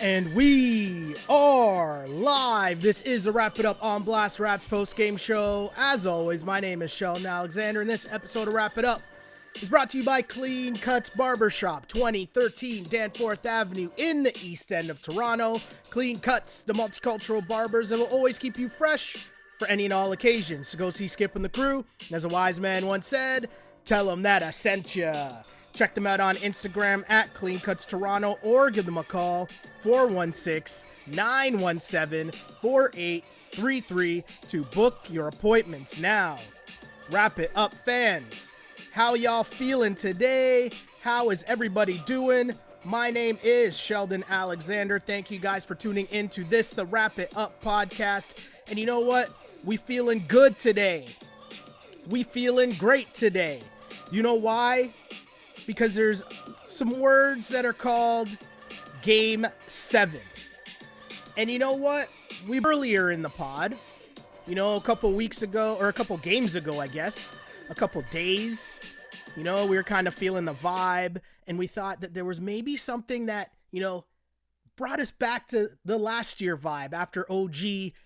And we are live. This is a Wrap It Up on Blast Raps post-game show. As always, my name is Sheldon Alexander, and this episode of Wrap It Up is brought to you by Clean Cuts Barbershop, 2013 Danforth Avenue in the East End of Toronto. Clean Cuts, the multicultural barbers that will always keep you fresh for any and all occasions. So go see Skip and the crew. And as a wise man once said, tell them that I sent ya. Check them out on Instagram at Clean Cuts Toronto or give them a call, 416-917-4833 to book your appointments now. Wrap it up, fans. How y'all feeling today? How is everybody doing? My name is Sheldon Alexander. Thank you guys for tuning into this, the Wrap It Up podcast. And you know what? We feeling good today. We feeling great today. You know why? Because there's some words that are called Game 7. And you know what? We earlier in the pod, a couple weeks ago, or a couple games ago, I guess, a couple days, we were kind of feeling the vibe, and we thought that there was maybe something that, brought us back to the last year vibe after OG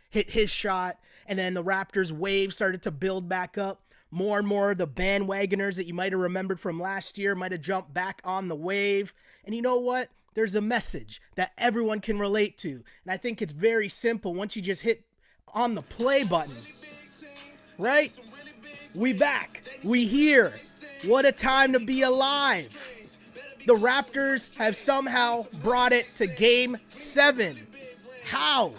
hit his shot, and then the Raptors wave started to build back up. More and more of the bandwagoners that you might have remembered from last year might have jumped back on the wave. And you know what? There's a message that everyone can relate to. And I think it's very simple once you just hit on the play button. Right? We back. We here. What a time to be alive. The Raptors have somehow brought it to Game 7. How?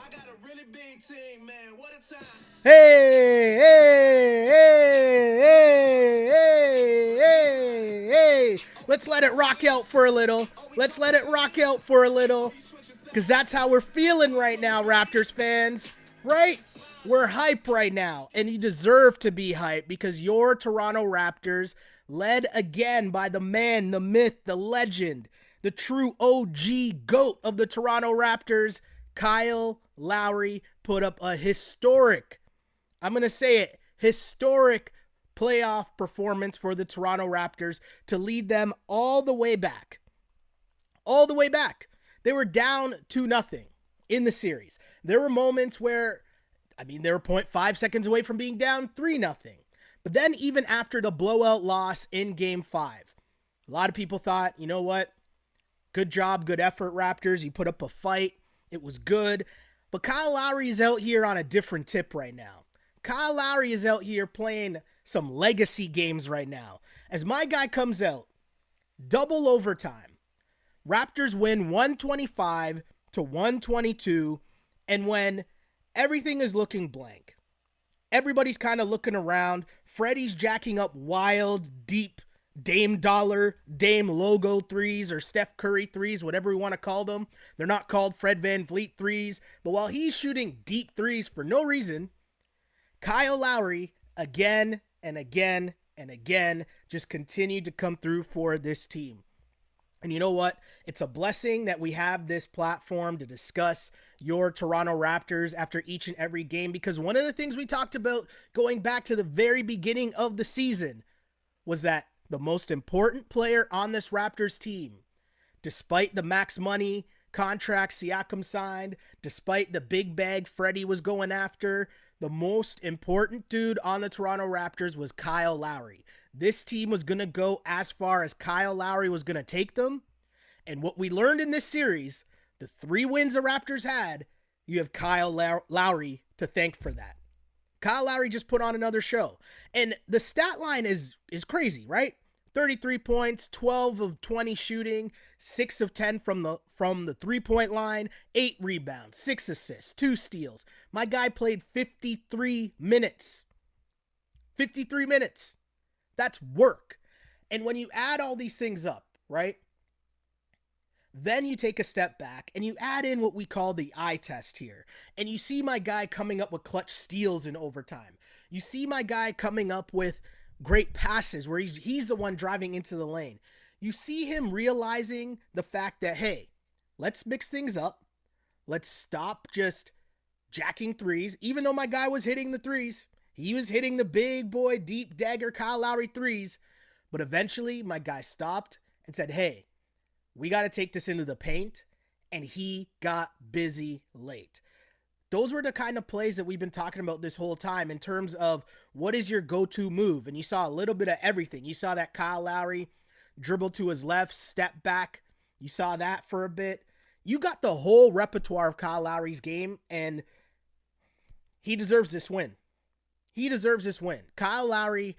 Hey, hey, hey, hey, hey, hey, hey. Let's let it rock out for a little. Because that's how we're feeling right now, Raptors fans. Right? We're hype right now. And you deserve to be hype because your Toronto Raptors, led again by the man, the myth, the legend, the true OG GOAT of the Toronto Raptors, Kyle Lowry, put up a historic playoff performance for the Toronto Raptors to lead them all the way back. They were down 2-0 in the series. There were moments where, they were 0.5 seconds away from being down 3-0. But then even after the blowout loss in Game 5, a lot of people thought, you know what? Good job, good effort, Raptors. You put up a fight. It was good. But Kyle Lowry is out here on a different tip right now. Kyle Lowry is out here playing some legacy games right now. As my guy comes out, double overtime. Raptors win 125-122. And when everything is looking blank, everybody's kind of looking around. Freddie's jacking up wild, deep Dame Dollar, Dame logo threes or Steph Curry threes, whatever we want to call them. They're not called Fred VanVleet threes. But while he's shooting deep threes for no reason, Kyle Lowry, again and again and again, just continued to come through for this team. And you know what? It's a blessing that we have this platform to discuss your Toronto Raptors after each and every game, because one of the things we talked about going back to the very beginning of the season was that the most important player on this Raptors team, despite the max money contract Siakam signed, despite the big bag Freddie was going after, the most important dude on the Toronto Raptors was Kyle Lowry. This team was going to go as far as Kyle Lowry was going to take them. And what we learned in this series, the 3 wins the Raptors had, you have Kyle Lowry to thank for that. Kyle Lowry just put on another show. And the stat line is crazy, right? 33 points, 12 of 20 shooting, 6 of 10 from the 3-point line, 8 rebounds, 6 assists, 2 steals. My guy played 53 minutes. 53 minutes. That's work. And when you add all these things up, right? Then you take a step back and you add in what we call the eye test here. And you see my guy coming up with clutch steals in overtime. You see my guy coming up with great passes where he's the one driving into the lane. You see him realizing the fact that, hey, let's mix things up. Let's stop just jacking threes. Even though my guy was hitting the threes, he was hitting the big boy, deep dagger Kyle Lowry threes. But eventually my guy stopped and said, hey, we got to take this into the paint and he got busy late. Those were the kind of plays that we've been talking about this whole time in terms of what is your go-to move. And you saw a little bit of everything. You saw that Kyle Lowry dribble to his left, step back. You saw that for a bit. You got the whole repertoire of Kyle Lowry's game, and he deserves this win. He deserves this win. Kyle Lowry,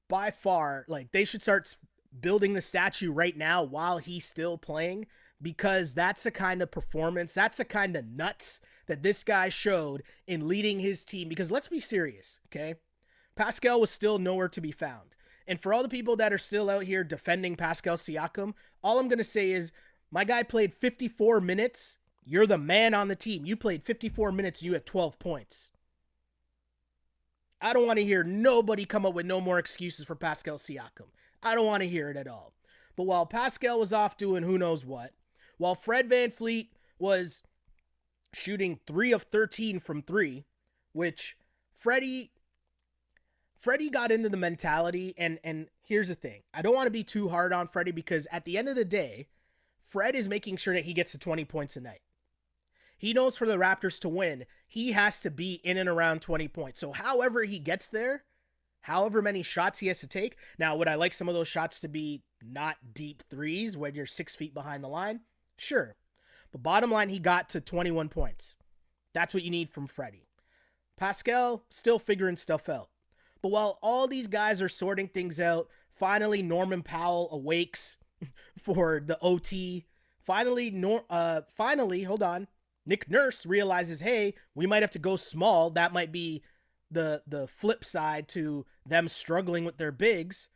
by far, like, they should start building the statue right now while he's still playing, because that's the kind of performance, that's the kind of nuts that this guy showed in leading his team. Because let's be serious, okay? Pascal was still nowhere to be found. And for all the people that are still out here defending Pascal Siakam, all I'm going to say is, my guy played 54 minutes. You're the man on the team. You played 54 minutes and you had 12 points. I don't want to hear nobody come up with no more excuses for Pascal Siakam. I don't want to hear it at all. But while Pascal was off doing who knows what, while Fred VanVleet was shooting 3 of 13 from 3, which Freddie got into the mentality, and here's the thing. I don't want to be too hard on Freddie, because at the end of the day, Fred is making sure that he gets to 20 points a night. He knows for the Raptors to win, he has to be in and around 20 points. So however he gets there, however many shots he has to take. Now, would I like some of those shots to be not deep threes when you're 6 feet behind the line? Sure. But bottom line, he got to 21 points. That's what you need from Freddie. Pascal still figuring stuff out. But while all these guys are sorting things out, finally Norman Powell awakes for the OT. Finally, hold on. Nick Nurse realizes, hey, we might have to go small. That might be the flip side to them struggling with their bigs.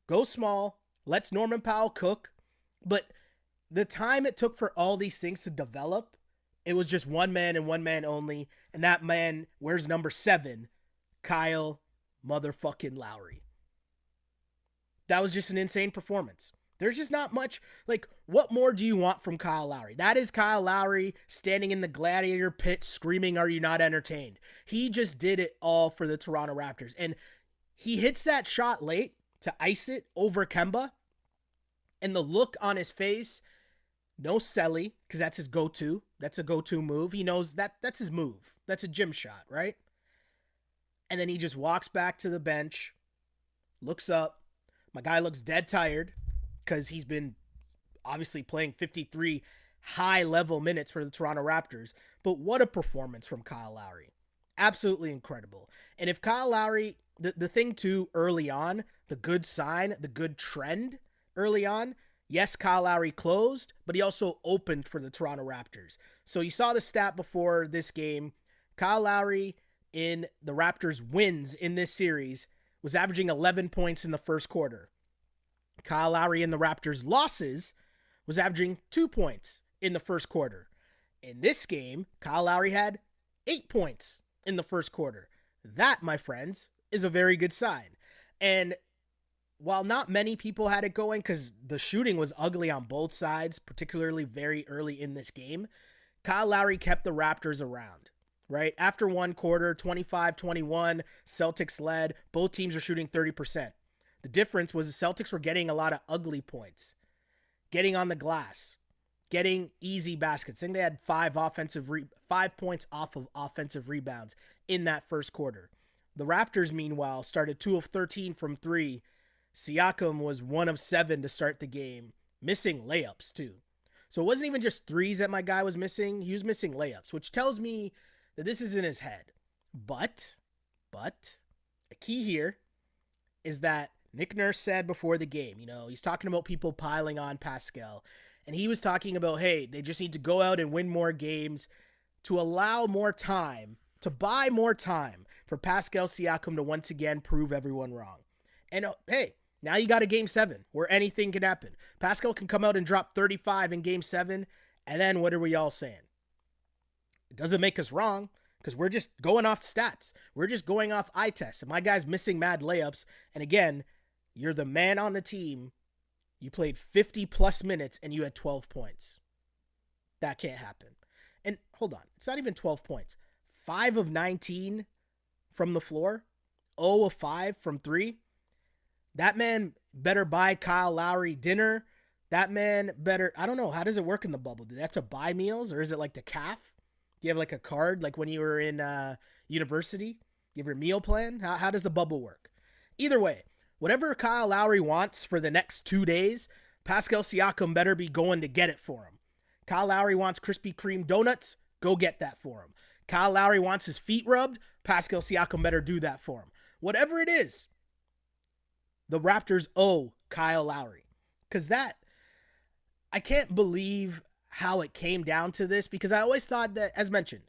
Go small. Let's Norman Powell cook. But the time it took for all these things to develop, it was just one man and one man only. And that man wears number 7, Kyle motherfucking Lowry. That was just an insane performance. There's just not much, like, what more do you want from Kyle Lowry? That is Kyle Lowry standing in the gladiator pit screaming, "Are you not entertained?" He just did it all for the Toronto Raptors. And he hits that shot late to ice it over Kemba. And the look on his face, no celly, because that's his go-to. That's a go-to move. He knows that's his move. That's a gym shot, right? And then he just walks back to the bench, looks up. My guy looks dead tired, because he's been obviously playing 53 high-level minutes for the Toronto Raptors. But what a performance from Kyle Lowry. Absolutely incredible. And if Kyle Lowry, the thing too early on, the good sign, the good trend early on, yes, Kyle Lowry closed, but he also opened for the Toronto Raptors. So you saw the stat before this game. Kyle Lowry in the Raptors' wins in this series was averaging 11 points in the first quarter. Kyle Lowry in the Raptors' losses was averaging 2 points in the first quarter. In this game, Kyle Lowry had 8 points in the first quarter. That, my friends, is a very good sign. And while not many people had it going, because the shooting was ugly on both sides, particularly very early in this game, Kyle Lowry kept the Raptors around, right? After one quarter, 25-21, Celtics led. Both teams are shooting 30%. The difference was the Celtics were getting a lot of ugly points, getting on the glass, getting easy baskets. I think they had 5 points off of offensive rebounds in that first quarter. The Raptors, meanwhile, started 2 of 13 from 3. Siakam was 1 of 7 to start the game, missing layups too. So it wasn't even just threes that my guy was missing. He was missing layups, which tells me that this is in his head. But, a key here is that Nick Nurse said before the game, he's talking about people piling on Pascal. And he was talking about, hey, they just need to go out and win more games to allow more time, to buy more time for Pascal Siakam to once again prove everyone wrong. And hey, now you got a game 7 where anything can happen. Pascal can come out and drop 35 in game 7. And then what are we all saying? It doesn't make us wrong, because we're just going off stats. We're just going off eye tests. And my guy's missing mad layups. And again, you're the man on the team. You played 50 plus minutes and you had 12 points. That can't happen. And hold on, it's not even 12 points. 5 of 19 from the floor. 0 of 5 from 3. That man better buy Kyle Lowry dinner. That man better, I don't know, how does it work in the bubble? Do they have to buy meals, or is it like the calf? Do you have like a card like when you were in university? You have your meal plan? How does the bubble work? Either way, whatever Kyle Lowry wants for the next 2 days, Pascal Siakam better be going to get it for him. Kyle Lowry wants Krispy Kreme donuts, go get that for him. Kyle Lowry wants his feet rubbed, Pascal Siakam better do that for him. Whatever it is, the Raptors owe Kyle Lowry. Because I can't believe how it came down to this, because I always thought that, as mentioned,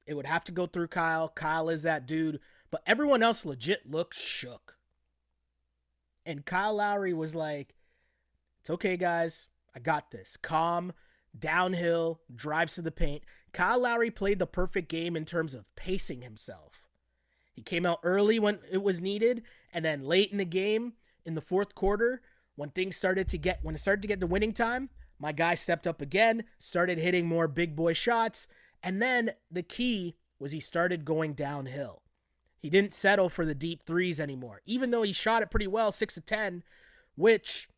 it would have to go through Kyle. Kyle is that dude. But everyone else legit looked shook. And Kyle Lowry was like, it's okay, guys. I got this. Calm, downhill, drives to the paint. Kyle Lowry played the perfect game in terms of pacing himself. He came out early when it was needed, and then late in the game, in the fourth quarter, when it started to get to winning time, my guy stepped up again, started hitting more big boy shots, and then the key was he started going downhill. He didn't settle for the deep threes anymore, even though he shot it pretty well, 6 of 10, which,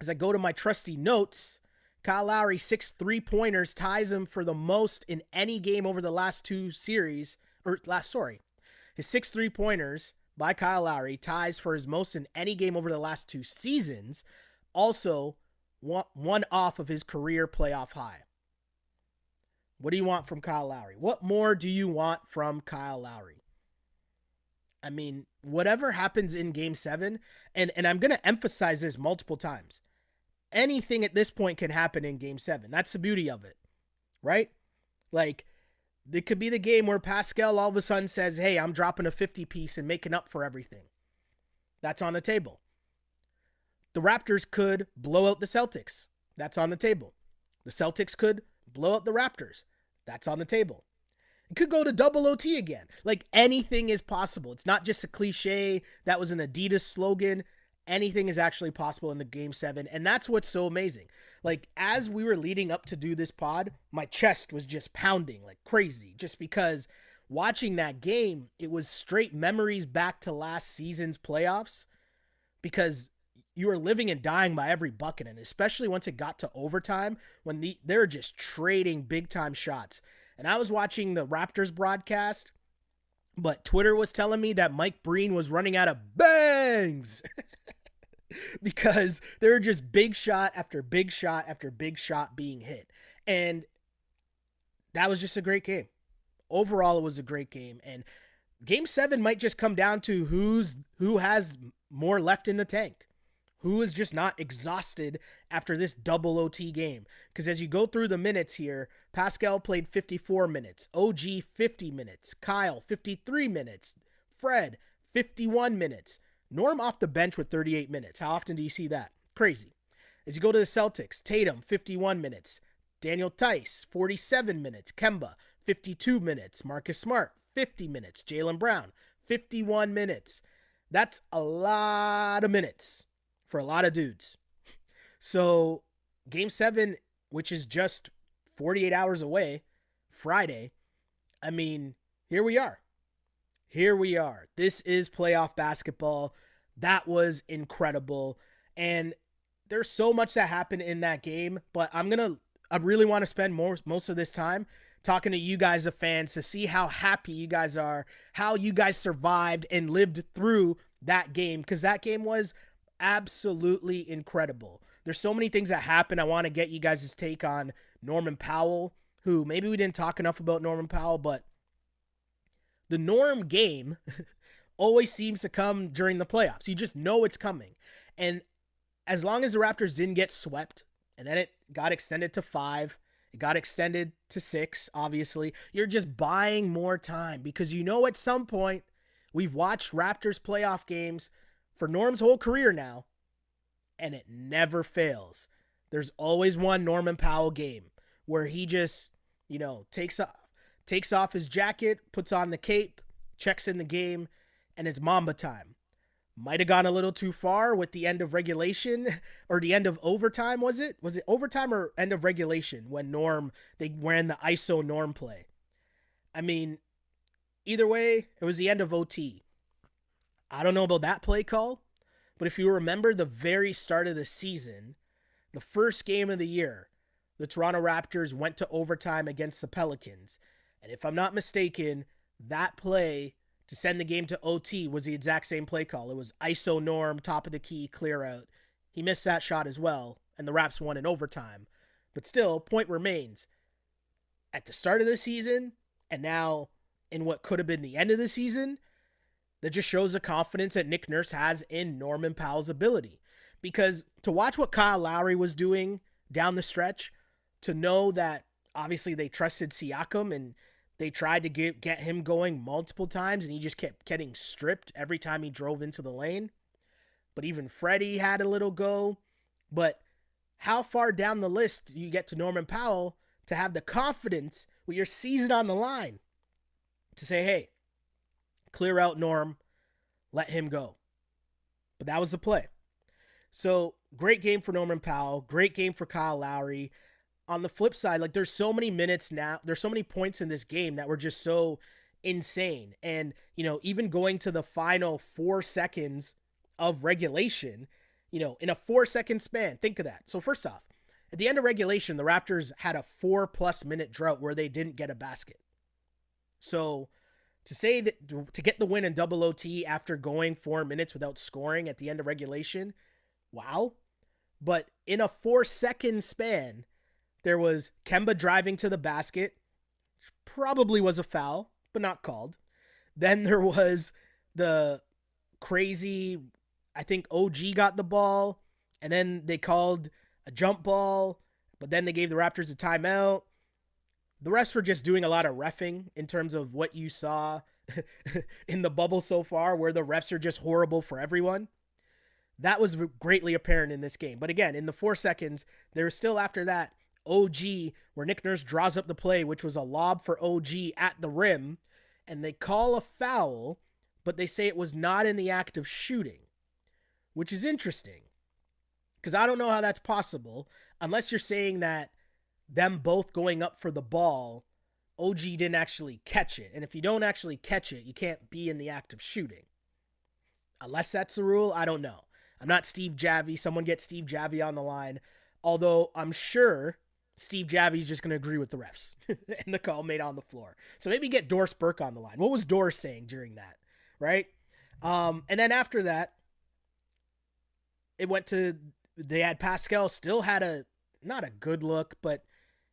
as I go to my trusty notes, Kyle Lowry, 6 3-pointers, ties him for the most in any game over the last two series, his 6 3-pointers by Kyle Lowry ties for his most in any game over the last two seasons, also one off of his career playoff high. What do you want from Kyle Lowry? What more do you want from Kyle Lowry? I mean, whatever happens in Game 7, and I'm going to emphasize this multiple times, anything at this point can happen in Game 7. That's the beauty of it, right? Like, it could be the game where Pascal all of a sudden says, hey, I'm dropping a 50-piece and making up for everything. That's on the table. The Raptors could blow out the Celtics. That's on the table. The Celtics could blow out the Raptors. That's on the table. It could go to double OT again. Like, anything is possible. It's not just a cliche. That was an Adidas slogan. Anything is actually possible in the Game 7. And that's what's so amazing. Like, as we were leading up to do this pod, my chest was just pounding like crazy. Just because watching that game, it was straight memories back to last season's playoffs. Because you were living and dying by every bucket. And especially once it got to overtime, when they're just trading big time shots. And I was watching the Raptors broadcast, but Twitter was telling me that Mike Breen was running out of bangs because there were just big shot after big shot after big shot being hit. And that was just a great game. Overall, it was a great game. And Game 7 might just come down to who has more left in the tank. Who is just not exhausted after this double OT game. Because as you go through the minutes here, Pascal played 54 minutes, OG 50 minutes, Kyle 53 minutes, Fred 51 minutes, Norm off the bench with 38 minutes. How often do you see that? Crazy. As you go to the Celtics, Tatum 51 minutes, Daniel Tice 47 minutes, Kemba 52 minutes, Marcus Smart 50 minutes, Jaylen Brown 51 minutes. That's a lot of minutes for a lot of dudes. So Game 7, which is just 48 hours away, Friday, I mean, here we are. Here we are. This is playoff basketball. That was incredible. And there's so much that happened in that game, but I really want to spend most of this time talking to you guys, the fans, to see how happy you guys are, how you guys survived and lived through that game, because that game was absolutely incredible. There's so many things that happened. I want to get you guys' take on Norman Powell, who maybe we didn't talk enough about Norman Powell, but the Norm game always seems to come during the playoffs. You just know it's coming. And as long as the Raptors didn't get swept, and then it got extended to 5, it got extended to 6, obviously, you're just buying more time, because you know at some point, we've watched Raptors playoff games for Norm's whole career now, and it never fails. There's always one Norman Powell game where he just, takes off his jacket, puts on the cape, checks in the game, and it's Mamba time. Might have gone a little too far with the end of regulation, or the end of overtime, was it? Was it overtime or end of regulation when they ran the ISO Norm play? I mean, either way, it was the end of OT. I don't know about that play call, but if you remember the very start of the season, the first game of the year, the Toronto Raptors went to overtime against the Pelicans. And if I'm not mistaken, that play to send the game to OT was the exact same play call. It was ISO Norm, top of the key, clear out. He missed that shot as well, and the Raps won in overtime. But still, point remains. At the start of the season, and now in what could have been the end of the season, that just shows the confidence that Nick Nurse has in Norman Powell's ability. Because to watch what Kyle Lowry was doing down the stretch, to know that obviously they trusted Siakam and they tried to get him going multiple times and he just kept getting stripped every time he drove into the lane. But even Freddie had a little go. But how far down the list do you get to Norman Powell to have the confidence with your season on the line to say, hey, clear out Norm, let him go. But that was the play. So great game for Norman Powell, great game for Kyle Lowry. On the flip side, like there's so many minutes now, there's so many points in this game that were just so insane. And, even going to the final 4 seconds of regulation, in a 4-second span, think of that. So first off, at the end of regulation, the Raptors had a 4+ minute drought where they didn't get a basket. So to say that to get the win in double OT after going 4 minutes without scoring at the end of regulation, wow. But in a 4-second span, there was Kemba driving to the basket, which probably was a foul, but not called. Then there was the crazy, I think OG got the ball, and then they called a jump ball, but then they gave the Raptors a timeout. The refs were just doing a lot of reffing in terms of what you saw in the bubble so far, where the refs are just horrible for everyone. That was greatly apparent in this game. But again, in the 4 seconds, there was still after that OG, where Nick Nurse draws up the play, which was a lob for OG at the rim, and they call a foul, but they say it was not in the act of shooting, which is interesting, because I don't know how that's possible, unless you're saying that them both going up for the ball, OG didn't actually catch it, and if you don't actually catch it, you can't be in the act of shooting. Unless that's the rule, I don't know. I'm not Steve Javie. Someone get Steve Javie on the line, although I'm sure Steve Javie's just going to agree with the refs and the call made on the floor. So maybe get Doris Burke on the line. What was Doris saying during that, right? And then after that, it went to, they had Pascal still had not a good look, but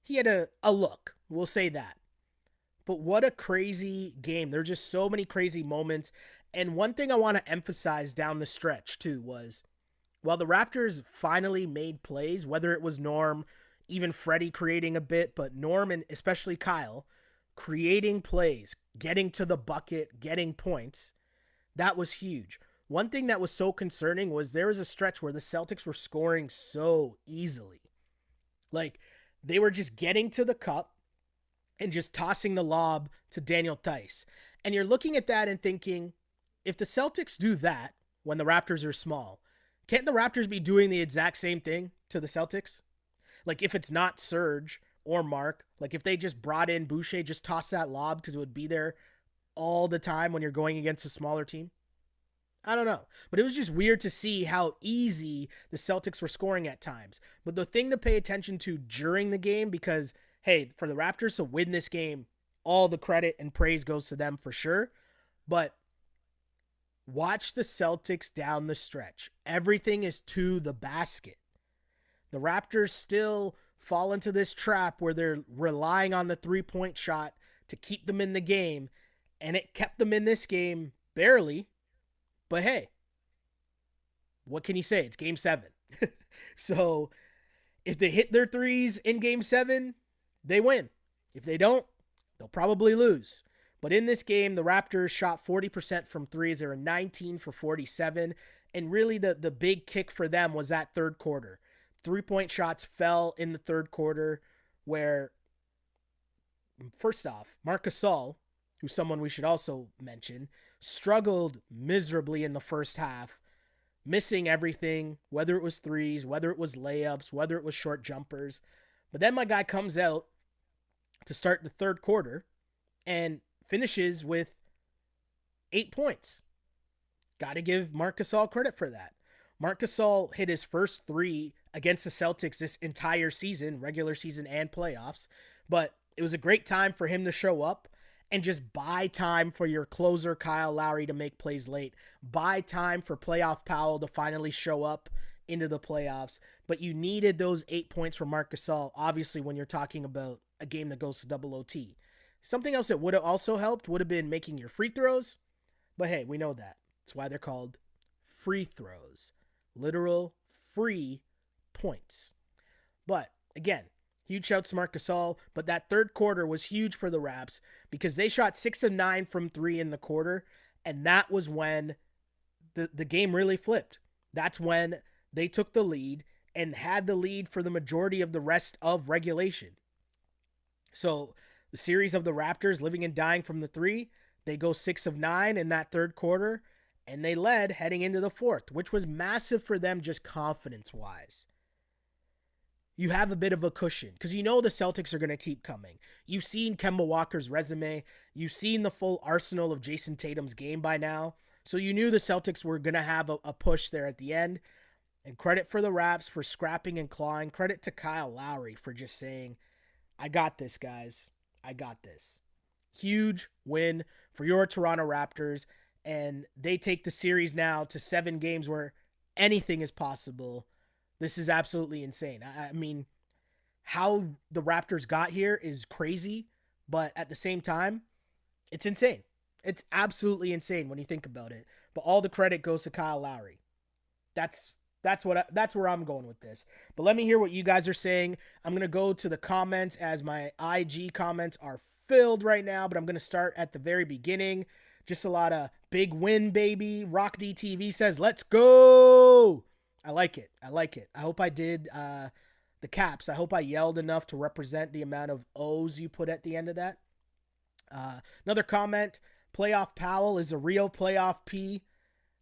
he had a look. We'll say that. But what a crazy game. There are just so many crazy moments. And one thing I want to emphasize down the stretch too was, while the Raptors finally made plays, whether it was Norm, even Freddie creating a bit, but Norm and especially Kyle creating plays, getting to the bucket, getting points, that was huge. One thing that was so concerning was there was a stretch where the Celtics were scoring so easily. Like, they were just getting to the cup and just tossing the lob to Daniel Theis. And you're looking at that and thinking, if the Celtics do that when the Raptors are small, can't the Raptors be doing the exact same thing to the Celtics? Like, if it's not Serge or Mark, like if they just brought in Boucher, just toss that lob because it would be there all the time when you're going against a smaller team. I don't know. But it was just weird to see how easy the Celtics were scoring at times. But the thing to pay attention to during the game, because, hey, for the Raptors to win this game, all the credit and praise goes to them for sure. But watch the Celtics down the stretch. Everything is to the basket. The Raptors still fall into this trap where they're relying on the 3-point shot to keep them in the game. And it kept them in this game barely. But hey, what can you say? It's game 7. So if they hit their threes in game 7, they win. If they don't, they'll probably lose. But in this game, the Raptors shot 40% from threes. They were 19 for 47. And really the big kick for them was that third quarter. 3-point shots fell in the third quarter where, first off, Marc Gasol, who's someone we should also mention, struggled miserably in the first half, missing everything, whether it was threes, whether it was layups, whether it was short jumpers. But then my guy comes out to start the third quarter and finishes with 8 points. Got to give Marc Gasol credit for that. Marc Gasol hit his first 3 against the Celtics this entire season, regular season and playoffs. But it was a great time for him to show up and just buy time for your closer, Kyle Lowry, to make plays late. Buy time for playoff Powell to finally show up into the playoffs. But you needed those 8 points from Marc Gasol, obviously, when you're talking about a game that goes to double OT. Something else that would have also helped would have been making your free throws. But hey, we know that. That's why they're called free throws. Literal free points. But again, huge shouts to Marc Gasol, but that third quarter was huge for the Raps because they shot 6 of 9 from 3 in the quarter, and that was when the game really flipped. That's when they took the lead and had the lead for the majority of the rest of regulation. So the series of the Raptors living and dying from the 3, they go 6 of 9 in that third quarter, and they led heading into the fourth, which was massive for them just confidence-wise. You have a bit of a cushion because you know the Celtics are going to keep coming. You've seen Kemba Walker's resume. You've seen the full arsenal of Jason Tatum's game by now. So you knew the Celtics were going to have a push there at the end. And credit for the Raps for scrapping and clawing. Credit to Kyle Lowry for just saying, I got this, guys. I got this. Huge win for your Toronto Raptors. And they take the series now to 7 games where anything is possible. This is absolutely insane. I mean, how the Raptors got here is crazy, but at the same time, it's insane. It's absolutely insane when you think about it. But all the credit goes to Kyle Lowry. That's where I'm going with this. But let me hear what you guys are saying. I'm going to go to the comments as my IG comments are filled right now, but I'm going to start at the very beginning. Just a lot of big win, baby. Rock DTV says, let's go. I like it. I hope I did the caps. I hope I yelled enough to represent the amount of O's you put at the end of that. Another comment, playoff Powell is a real playoff P.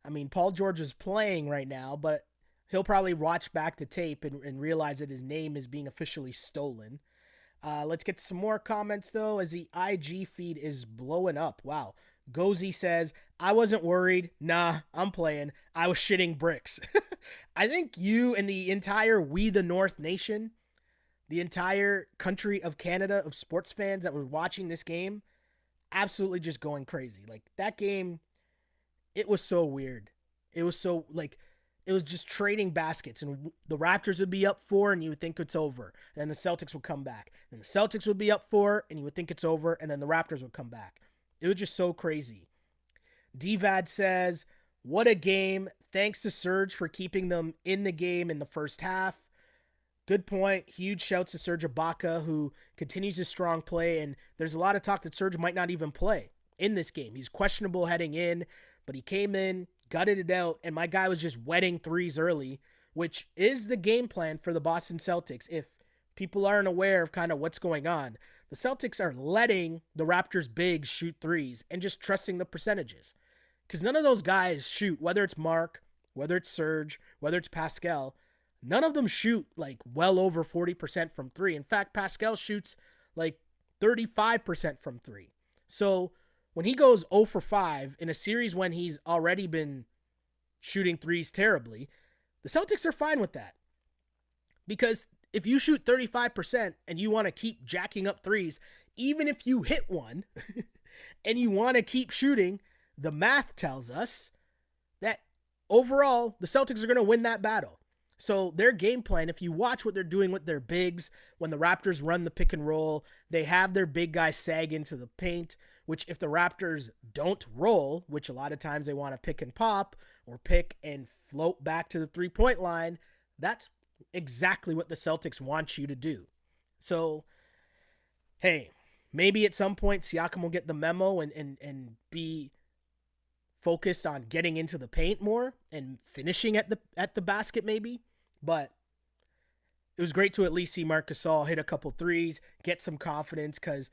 I mean, Paul George is playing right now, but he'll probably watch back the tape and realize that his name is being officially stolen. Let's get some more comments, though, as the IG feed is blowing up. Wow. Gozy says, I wasn't worried. Nah, I'm playing. I was shitting bricks. I think you and the entire We the North Nation, the entire country of Canada of sports fans that were watching this game, absolutely just going crazy. Like, that game, it was so weird. It was so, like, it was just trading baskets, and the Raptors would be up 4 and you would think it's over. And then the Celtics would come back. And the Celtics would be up 4 and you would think it's over, and then the Raptors would come back. It was just so crazy. DVAD says, what a game. Thanks to Serge for keeping them in the game in the first half. Good point. Huge shouts to Serge Ibaka, who continues his strong play. And there's a lot of talk that Serge might not even play in this game. He's questionable heading in, but he came in, gutted it out, and my guy was just wetting threes early, which is the game plan for the Boston Celtics. If people aren't aware of kind of what's going on, the Celtics are letting the Raptors bigs shoot threes and just trusting the percentages. Because none of those guys shoot, whether it's Mark, whether it's Serge, whether it's Pascal, none of them shoot like well over 40% from 3. In fact, Pascal shoots like 35% from 3. So when he goes 0 for 5 in a series when he's already been shooting threes terribly, the Celtics are fine with that. Because if you shoot 35% and you want to keep jacking up threes, even if you hit one and you want to keep shooting, the math tells us that overall the Celtics are going to win that battle. So their game plan, if you watch what they're doing with their bigs, when the Raptors run the pick and roll, they have their big guys sag into the paint, which if the Raptors don't roll, which a lot of times they want to pick and pop or pick and float back to the 3-point line, that's exactly what the Celtics want you to do. So, hey, maybe at some point Siakam will get the memo and be focused on getting into the paint more and finishing at the basket maybe. But it was great to at least see Marc Gasol hit a couple threes, get some confidence, because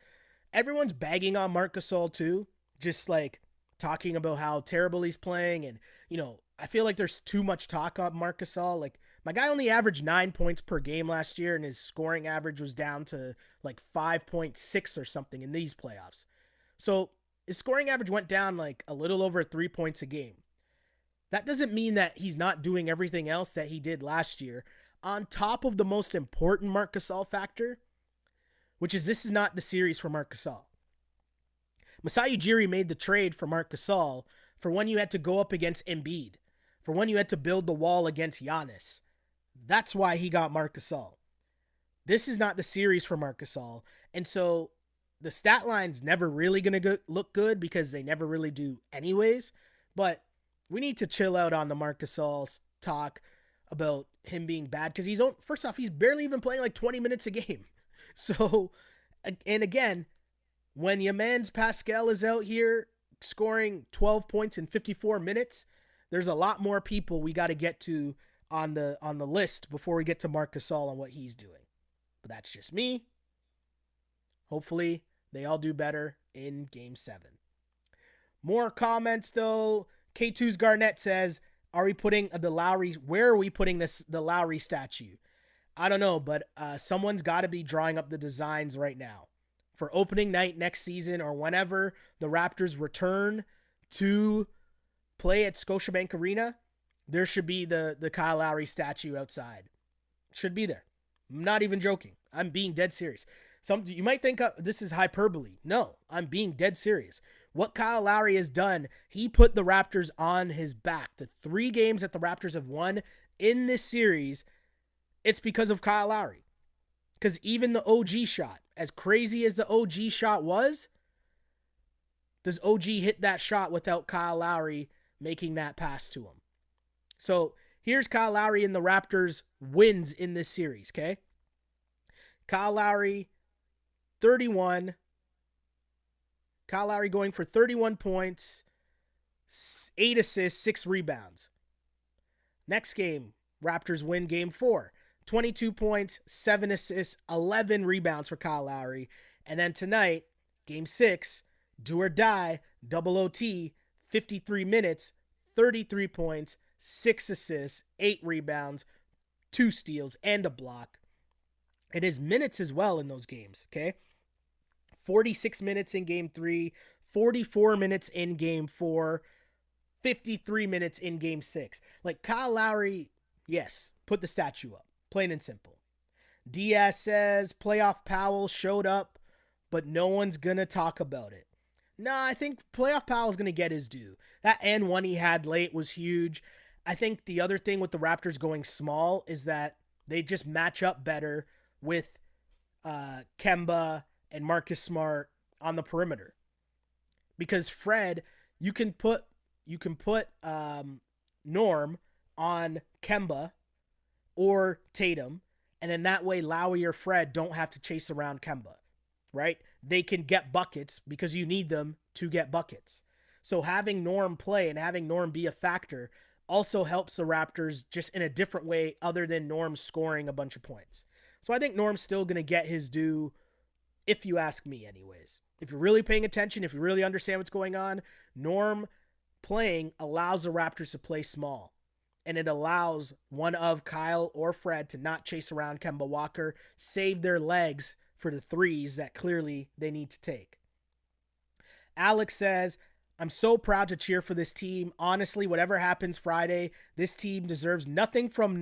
everyone's bagging on Marc Gasol too, just like talking about how terrible he's playing. And, you know, I feel like there's too much talk on Marc Gasol. Like, my guy only averaged 9 points per game last year, and his scoring average was down to like 5.6 or something in these playoffs. So his scoring average went down like a little over 3 points a game. That doesn't mean that he's not doing everything else that he did last year. on top of the most important Marc Gasol factor, which is this is not the series for Marc Gasol. Masai Ujiri made the trade for Marc Gasol for when you had to go up against Embiid, for when you had to build the wall against Giannis. That's why he got Marc Gasol. This is not the series for Marc Gasol. And so the stat line's never really going to look good because they never really do anyways. But we need to chill out on the Marc Gasol talk about him being bad because first off, he's barely even playing like 20 minutes a game. So, and again, when your man's Pascal is out here scoring 12 points in 54 minutes, there's a lot more people we got to get to on the list before we get to Marc Gasol and what he's doing. But that's just me. Hopefully, they all do better in Game 7. More comments, though. K2's Garnett says, where are we putting the Lowry statue? I don't know, but someone's got to be drawing up the designs right now. For opening night next season or whenever the Raptors return to play at Scotiabank Arena, there should be the Kyle Lowry statue outside. Should be there. I'm not even joking. I'm being dead serious. You might think this is hyperbole. No, I'm being dead serious. What Kyle Lowry has done, he put the Raptors on his back. The 3 games that the Raptors have won in this series, it's because of Kyle Lowry. Because even the OG shot, as crazy as the OG shot was, does OG hit that shot without Kyle Lowry making that pass to him? So here's Kyle Lowry and the Raptors wins in this series, okay? Kyle Lowry, 31. Kyle Lowry going for 31 points, 8 assists, 6 rebounds. Next game, Raptors win Game 4. 22 points, 7 assists, 11 rebounds for Kyle Lowry. And then tonight, Game 6, do or die, double OT, 53 minutes, 33 points, 6 assists, 8 rebounds, 2 steals, and a block. And his minutes as well in those games, okay? 46 minutes in Game 3, 44 minutes in Game 4, 53 minutes in Game 6. Like, Kyle Lowry, yes, put the statue up. Plain and simple. Diaz says, Playoff Powell showed up, but no one's going to talk about it. Nah, I think Playoff Powell's going to get his due. That and one he had late was huge. I think the other thing with the Raptors going small is that they just match up better with Kemba and Marcus Smart on the perimeter. Because Fred, you can put Norm on Kemba or Tatum, and then that way Lowry or Fred don't have to chase around Kemba, right? They can get buckets because you need them to get buckets. So having Norm play and having Norm be a factor also helps the Raptors just in a different way other than Norm scoring a bunch of points. So I think Norm's still going to get his due, if you ask me anyways. If you're really paying attention, if you really understand what's going on, Norm playing allows the Raptors to play small. And it allows one of Kyle or Fred to not chase around Kemba Walker, save their legs for the threes that clearly they need to take. Alex says, I'm so proud to cheer for this team. Honestly, whatever happens Friday, this team deserves nothing from...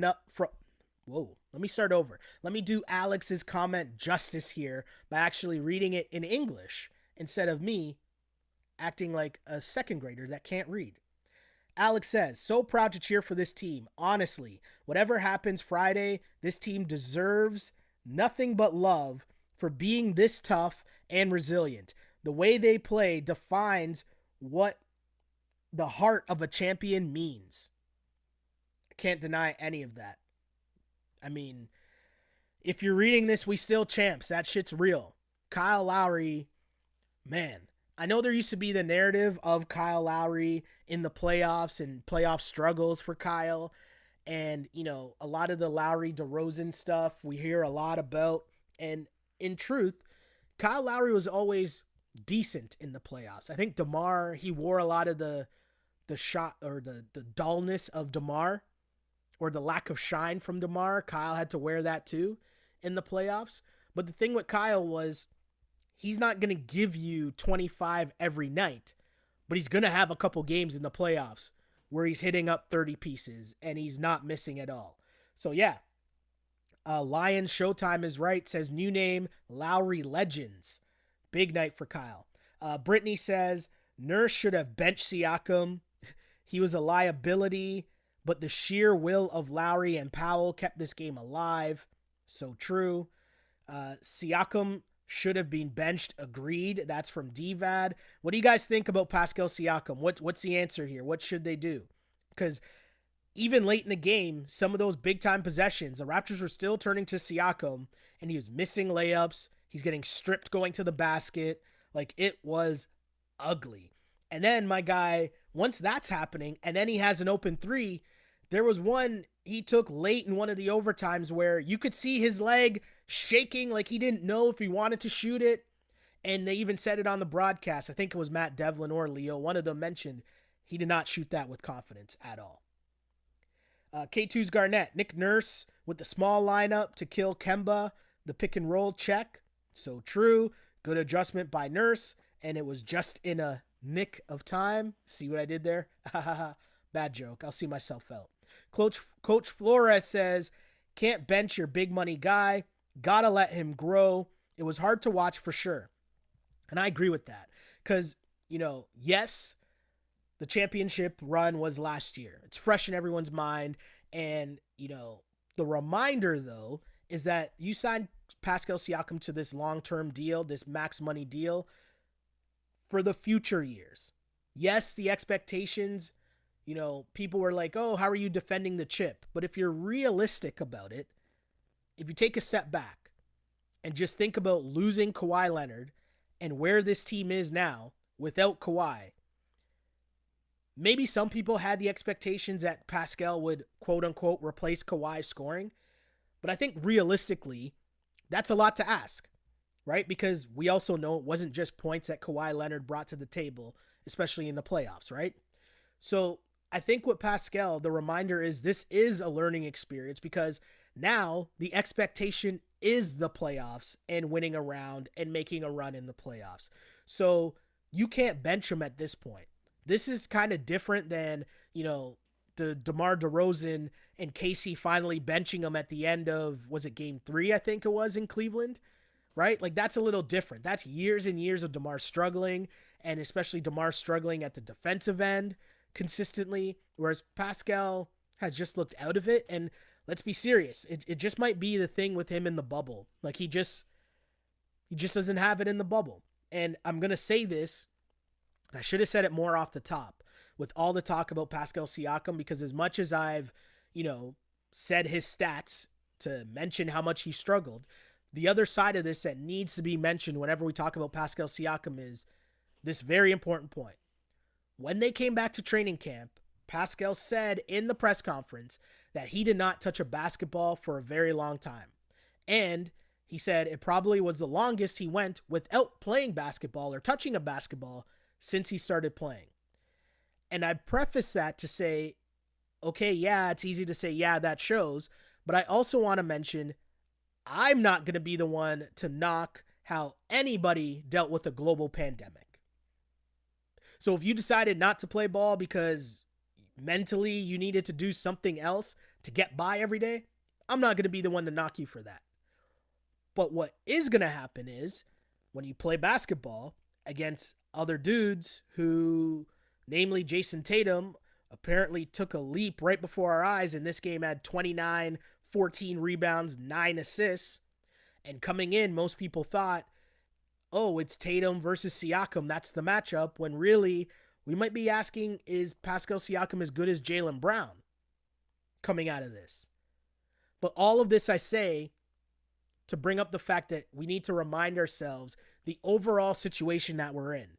Whoa, let me start over. Let me do Alex's comment justice here by actually reading it in English instead of me acting like a second grader that can't read. Alex says, so proud to cheer for this team. Honestly, whatever happens Friday, this team deserves nothing but love for being this tough and resilient. The way they play defines what the heart of a champion means. I can't deny any of that. I mean, if you're reading this, we still champs. That shit's real. Kyle Lowry, man. I know there used to be the narrative of Kyle Lowry in the playoffs and playoff struggles for Kyle. And, you know, a lot of the Lowry DeRozan stuff we hear a lot about. And in truth, Kyle Lowry was always decent in the playoffs. I think DeMar, he wore a lot of the shot or the dullness of DeMar or the lack of shine from DeMar. Kyle had to wear that too in the playoffs. But the thing with Kyle was he's not going to give you 25 every night, but he's going to have a couple games in the playoffs where he's hitting up 30 pieces and he's not missing at all. So yeah, Lion Showtime is right, says new name, Lowry Legends. Big night for Kyle. Brittany says, Nurse should have benched Siakam. He was a liability, but the sheer will of Lowry and Powell kept this game alive. So true. Siakam should have been benched. Agreed. That's from DVAD. What do you guys think about Pascal Siakam? What's the answer here? What should they do? Because even late in the game, some of those big-time possessions, the Raptors were still turning to Siakam, and he was missing layups. He's getting stripped going to the basket. Like, it was ugly. And then, my guy, once that's happening, and then he has an open three, there was one he took late in one of the overtimes where you could see his leg shaking like he didn't know if he wanted to shoot it. And they even said it on the broadcast. I think it was Matt Devlin or Leo. One of them mentioned he did not shoot that with confidence at all. K2's Garnett. Nick Nurse with the small lineup to kill Kemba. The pick and roll check. So true. Good adjustment by Nurse. And it was just in a nick of time. See what I did there? Bad joke. I'll see myself out. Coach Flores says, can't bench your big money guy. Gotta let him grow. It was hard to watch for sure. And I agree with that. Because, yes, the championship run was last year. It's fresh in everyone's mind. And, the reminder, though, is that you signed Pascal Siakam to this long-term deal, this max money deal, for the future years. Yes, the expectations, people were like, oh, how are you defending the chip? But if you're realistic about it, if you take a step back and just think about losing Kawhi Leonard and where this team is now without Kawhi, maybe some people had the expectations that Pascal would, quote unquote, replace Kawhi's scoring. But I think realistically, that's a lot to ask, right? Because we also know it wasn't just points that Kawhi Leonard brought to the table, especially in the playoffs, right? So I think with Pascal, the reminder is this is a learning experience because now the expectation is the playoffs and winning a round and making a run in the playoffs. So you can't bench him at this point. This is kind of different than, the DeMar DeRozan and Casey finally benching him at the end of, was it game 3, I think it was, in Cleveland, right? Like, that's a little different. That's years and years of DeMar struggling, and especially DeMar struggling at the defensive end consistently, whereas Pascal has just looked out of it. And let's be serious. It just might be the thing with him in the bubble. Like, he just doesn't have it in the bubble. And I'm going to say this, I should have said it more off the top with all the talk about Pascal Siakam, because as much as I've, said his stats to mention how much he struggled, the other side of this that needs to be mentioned whenever we talk about Pascal Siakam is this very important point. When they came back to training camp, Pascal said in the press conference that he did not touch a basketball for a very long time. And he said it probably was the longest he went without playing basketball or touching a basketball since he started playing. And I preface that to say, okay, yeah, it's easy to say, yeah, that shows. But I also want to mention, I'm not going to be the one to knock how anybody dealt with a global pandemic. So if you decided not to play ball because mentally you needed to do something else to get by every day, I'm not going to be the one to knock you for that. But what is going to happen is when you play basketball against other dudes who, namely Jason Tatum, apparently took a leap right before our eyes in this game, had 29, 14 rebounds, 9 assists. And coming in, most people thought, oh, it's Tatum versus Siakam. That's the matchup. When really, we might be asking, is Pascal Siakam as good as Jaylen Brown coming out of this? But all of this I say to bring up the fact that we need to remind ourselves the overall situation that we're in.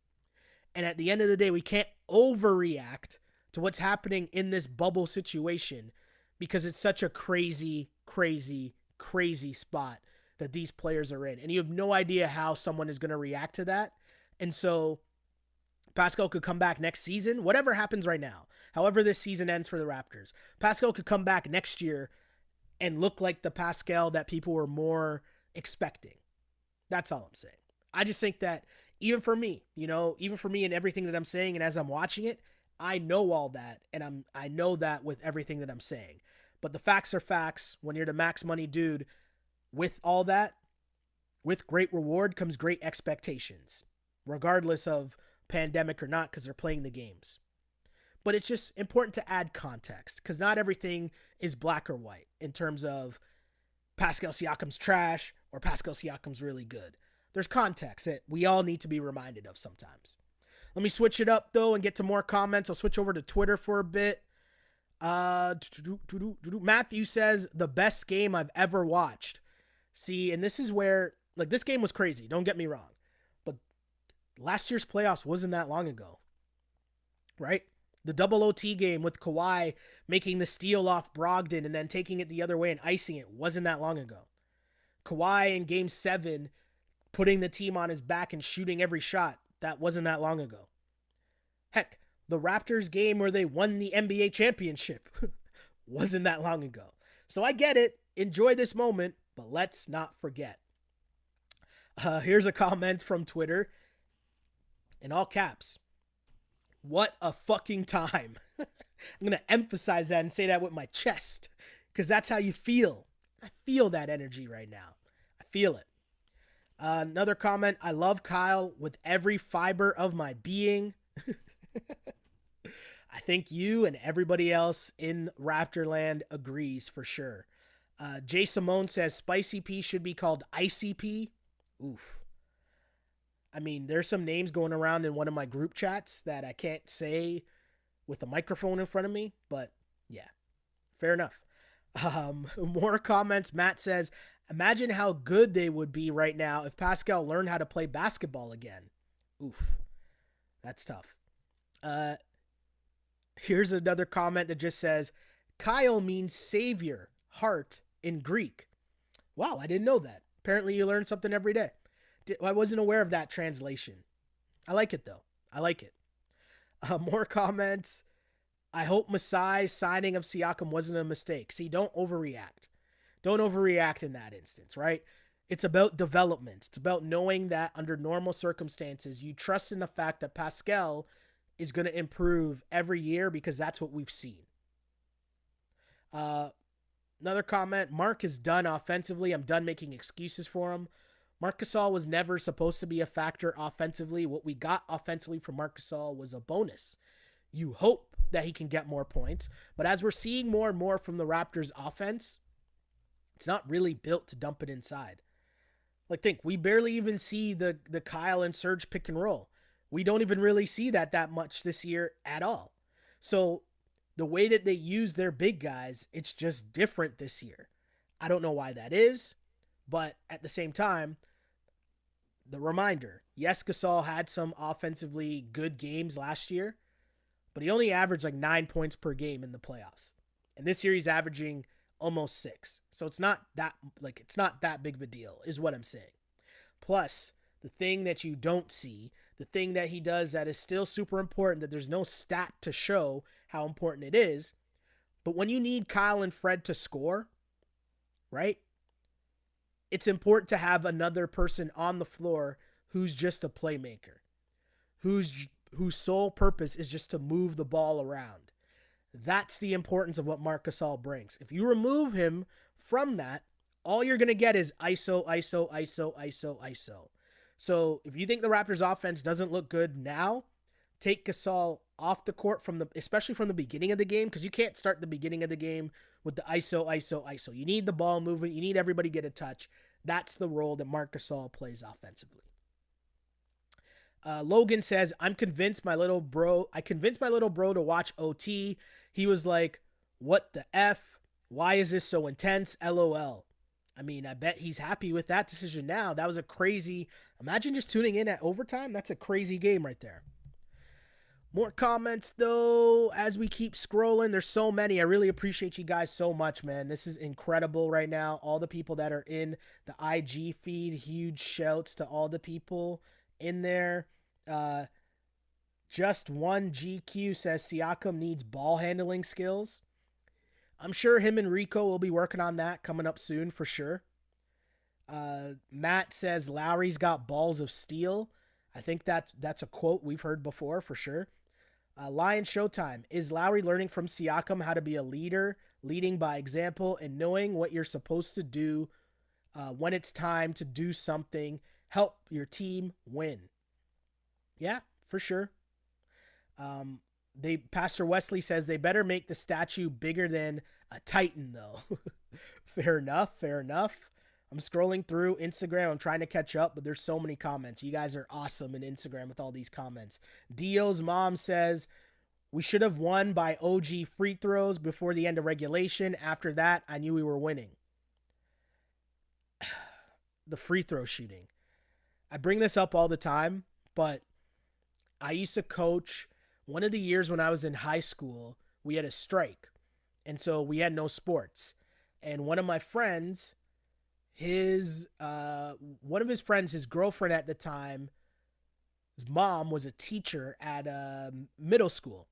And at the end of the day, we can't overreact to what's happening in this bubble situation because it's such a crazy, crazy, crazy spot that these players are in. And you have no idea how someone is going to react to that. And so Pascal could come back next season, whatever happens right now, however this season ends for the Raptors. Pascal could come back next year and look like the Pascal that people were more expecting. That's all I'm saying. I just think that even for me, and everything that I'm saying, and as I'm watching it, I know all that, and I know that with everything that I'm saying. But the facts are facts. When you're the max money dude, with all that, with great reward comes great expectations, regardless of pandemic or not, because they're playing the games. But it's just important to add context, because not everything is black or white in terms of Pascal Siakam's trash or Pascal Siakam's really good. There's context that we all need to be reminded of sometimes. Let me switch it up, though, and get to more comments. I'll switch over to Twitter for a bit. Matthew says, the best game I've ever watched. See, and this is where, like, this game was crazy. Don't get me wrong. But last year's playoffs wasn't that long ago. Right? The double OT game with Kawhi making the steal off Brogdon and then taking it the other way and icing it wasn't that long ago. Kawhi in Game 7 putting the team on his back and shooting every shot, that wasn't that long ago. Heck, the Raptors game where they won the NBA championship wasn't that long ago. So I get it. Enjoy this moment, but let's not forget. Here's a comment from Twitter in all caps. What a fucking time. I'm going to emphasize that and say that with my chest, because that's how you feel. I feel that energy right now. I feel it. Another comment. I love Kyle with every fiber of my being. I think you and everybody else in Raptorland agrees for sure. Jay Simone says Spicy P should be called ICP. Oof. I mean, there's some names going around in one of my group chats that I can't say with a microphone in front of me, but yeah, fair enough. More comments. Matt says, imagine how good they would be right now if Pascal learned how to play basketball again. Oof. That's tough. Here's another comment that just says, Kyle means savior, heart in Greek. Wow, I didn't know that. Apparently you learn something every day. I wasn't aware of that translation. I like it, though. I like it. More comments. I hope Masai's signing of Siakam wasn't a mistake. See, don't overreact. Don't overreact in that instance, right? It's about development. It's about knowing that under normal circumstances, you trust in the fact that Pascal is going to improve every year because that's what we've seen. Another comment. Mark is done offensively. I'm done making excuses for him. Marc Gasol was never supposed to be a factor offensively. What we got offensively from Marc Gasol was a bonus. You hope that he can get more points, but as we're seeing more and more from the Raptors offense, it's not really built to dump it inside. Like, think, we barely even see the Kyle and Serge pick and roll. We don't even really see that much this year at all. So the way that they use their big guys, it's just different this year. I don't know why that is. But at the same time, the reminder, yes, Gasol had some offensively good games last year, but he only averaged like 9 points per game in the playoffs. And this year he's averaging almost 6. So it's not that big of a deal is what I'm saying. Plus, the thing that you don't see, the thing that he does that is still super important, that there's no stat to show how important it is, but when you need Kyle and Fred to score, right? It's important to have another person on the floor who's just a playmaker, whose sole purpose is just to move the ball around. That's the importance of what Marc Gasol brings. If you remove him from that, all you're going to get is ISO, ISO, ISO, ISO, ISO. So if you think the Raptors offense doesn't look good now, take Gasol off the court especially from the beginning of the game, because you can't start the beginning of the game with the ISO, ISO, ISO. You need the ball movement. You need everybody to get a touch. That's the role that Marc Gasol plays offensively. Logan says, I convinced my little bro to watch OT. He was like, what the F? Why is this so intense? LOL. I mean, I bet he's happy with that decision now. That was imagine just tuning in at overtime. That's a crazy game right there. More comments, though, as we keep scrolling. There's so many. I really appreciate you guys so much, man. This is incredible right now. All the people that are in the IG feed, huge shouts to all the people in there. Just one GQ says Siakam needs ball handling skills. I'm sure him and Rico will be working on that coming up soon for sure. Matt says Lowry's got balls of steel. I think that's a quote we've heard before for sure. Lion Showtime. Is Lowry learning from Siakam how to be a leader, leading by example, and knowing what you're supposed to do when it's time to do something, help your team win? Yeah, for sure. Pastor Wesley says they better make the statue bigger than a Titan, though. Fair enough. Fair enough. I'm scrolling through Instagram. I'm trying to catch up, but there's so many comments. You guys are awesome in Instagram with all these comments. Dio's mom says we should have won by OG free throws before the end of regulation. After that, I knew we were winning. The free throw shooting. I bring this up all the time, but I used to coach. One of the years when I was in high school, we had a strike. And so we had no sports. And one of my friends, his girlfriend at the time, his mom was a teacher at a middle school.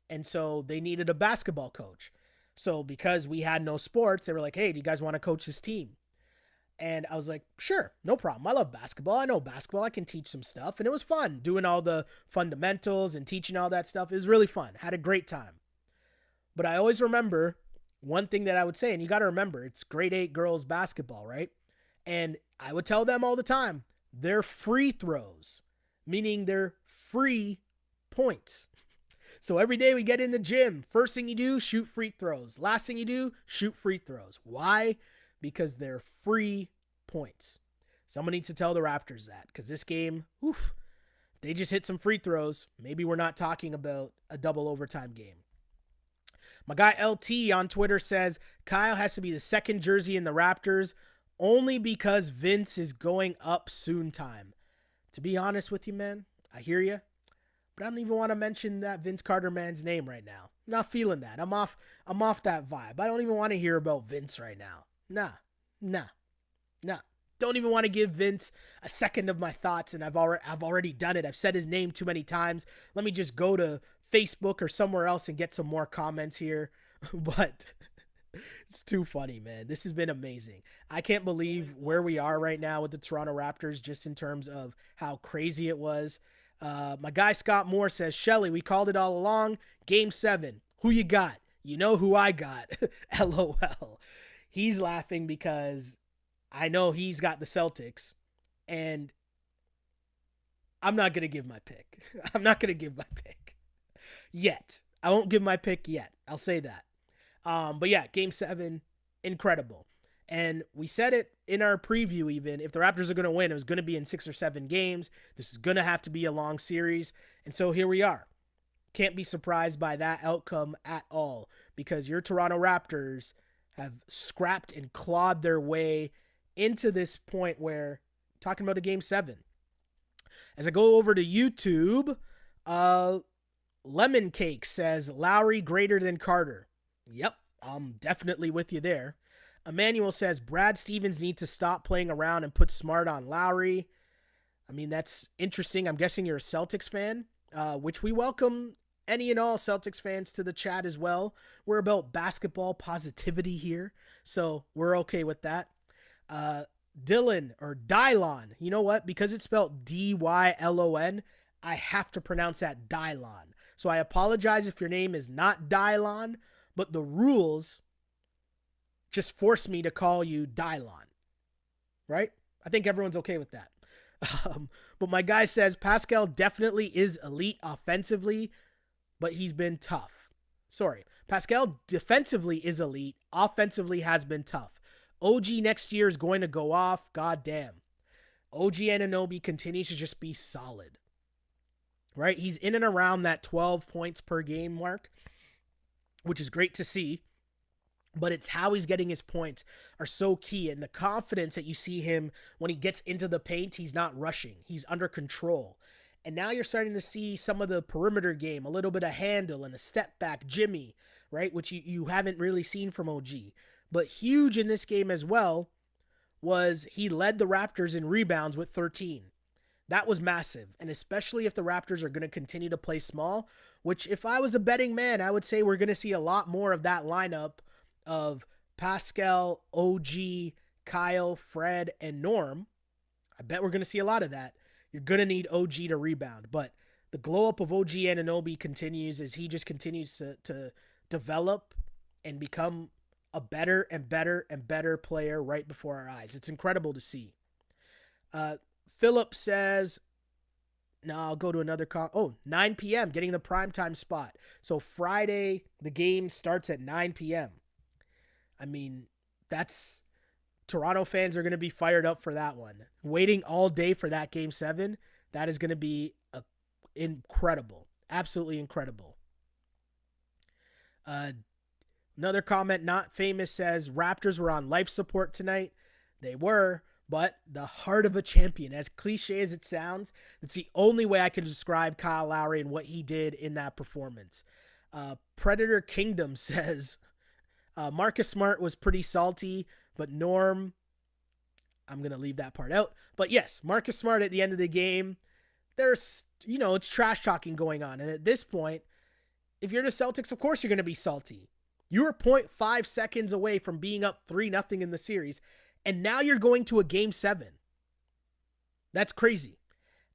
And so they needed a basketball coach. So because we had no sports, they were like, hey, do you guys want to coach this team? And I was like, sure, no problem. I love basketball. I know basketball. I can teach some stuff. And it was fun doing all the fundamentals and teaching all that stuff. It was really fun. Had a great time. But I always remember one thing that I would say, and you got to remember, it's grade 8 girls basketball, right? And I would tell them all the time, they're free throws, meaning they're free points. So every day we get in the gym, first thing you do, shoot free throws. Last thing you do, shoot free throws. Why? Because they're free points. Someone needs to tell the Raptors that, because this game, if they just hit some free throws, maybe we're not talking about a double overtime game. My guy LT on Twitter says Kyle has to be the second jersey in the Raptors only because Vince is going up soon time. To be honest with you, man, I hear you, but I don't even want to mention that Vince Carter man's name right now. I'm not feeling that. I'm off that vibe. I don't even want to hear about Vince right now. Nah. Don't even want to give Vince a second of my thoughts, and I've already done it. I've said his name too many times. Let me just go to Facebook or somewhere else and get some more comments here. But it's too funny, man. This has been amazing. I can't believe where we are right now with the Toronto Raptors, just in terms of how crazy it was. My guy Scott Moore says, Shelly, we called it all along. Game 7. Who you got? You know who I got. LOL. He's laughing because I know he's got the Celtics, and I'm not going to give my pick. Yet. I won't give my pick yet. I'll say that. But yeah, Game 7, incredible. And we said it in our preview even, if the Raptors are going to win, it was going to be in 6 or 7 games. This is going to have to be a long series. And so here we are. Can't be surprised by that outcome at all, because your Toronto Raptors have scrapped and clawed their way into this point where talking about a Game 7. As I go over to YouTube, Lemon Cake says Lowry greater than Carter. Yep, I'm definitely with you there. Emmanuel says Brad Stevens needs to stop playing around and put Smart on Lowry. I mean, that's interesting. I'm guessing you're a Celtics fan, which we welcome any and all Celtics fans to the chat as well. We're about basketball positivity here, so we're okay with that. Dylan, or Dylon, you know what? Because it's spelled Dylon, I have to pronounce that Dylon. So I apologize if your name is not Dylon, but the rules just force me to call you Dylon, right? I think everyone's okay with that. But my guy says Pascal definitely is elite offensively, but he's been tough. Sorry. Pascal defensively is elite. Offensively has been tough. OG next year is going to go off. God damn. OG Anunoby continues to just be solid. Right? He's in and around that 12 points per game mark, which is great to see. But it's how he's getting his points are so key. And the confidence that you see him when he gets into the paint, he's not rushing. He's under control. And now you're starting to see some of the perimeter game, a little bit of handle and a step back Jimmy, right? Which you haven't really seen from OG. But huge in this game as well was he led the Raptors in rebounds with 13. That was massive. And especially if the Raptors are going to continue to play small, which if I was a betting man, I would say we're going to see a lot more of that lineup of Pascal, OG, Kyle, Fred, and Norm. I bet we're going to see a lot of that. You're going to need OG to rebound. But the glow up of OG Anunoby continues as he just continues to develop and become a better and better and better player right before our eyes. It's incredible to see. Philip says, no, I'll go to another 9 p.m. getting the primetime spot. So Friday, the game starts at 9 p.m. I mean, that's Toronto fans are going to be fired up for that one. Waiting all day for that game 7, that is going to be incredible. Absolutely incredible. Another comment, not famous, says Raptors were on life support tonight. They were, but the heart of a champion, as cliche as it sounds, it's the only way I can describe Kyle Lowry and what he did in that performance. Predator Kingdom says Marcus Smart was pretty salty, but Norm, I'm going to leave that part out. But yes, Marcus Smart at the end of the game, there's, it's trash talking going on. And at this point, if you're the Celtics, of course you're going to be salty. You were 0.5 seconds away from being up 3-0 in the series, and now you're going to a game 7. That's crazy.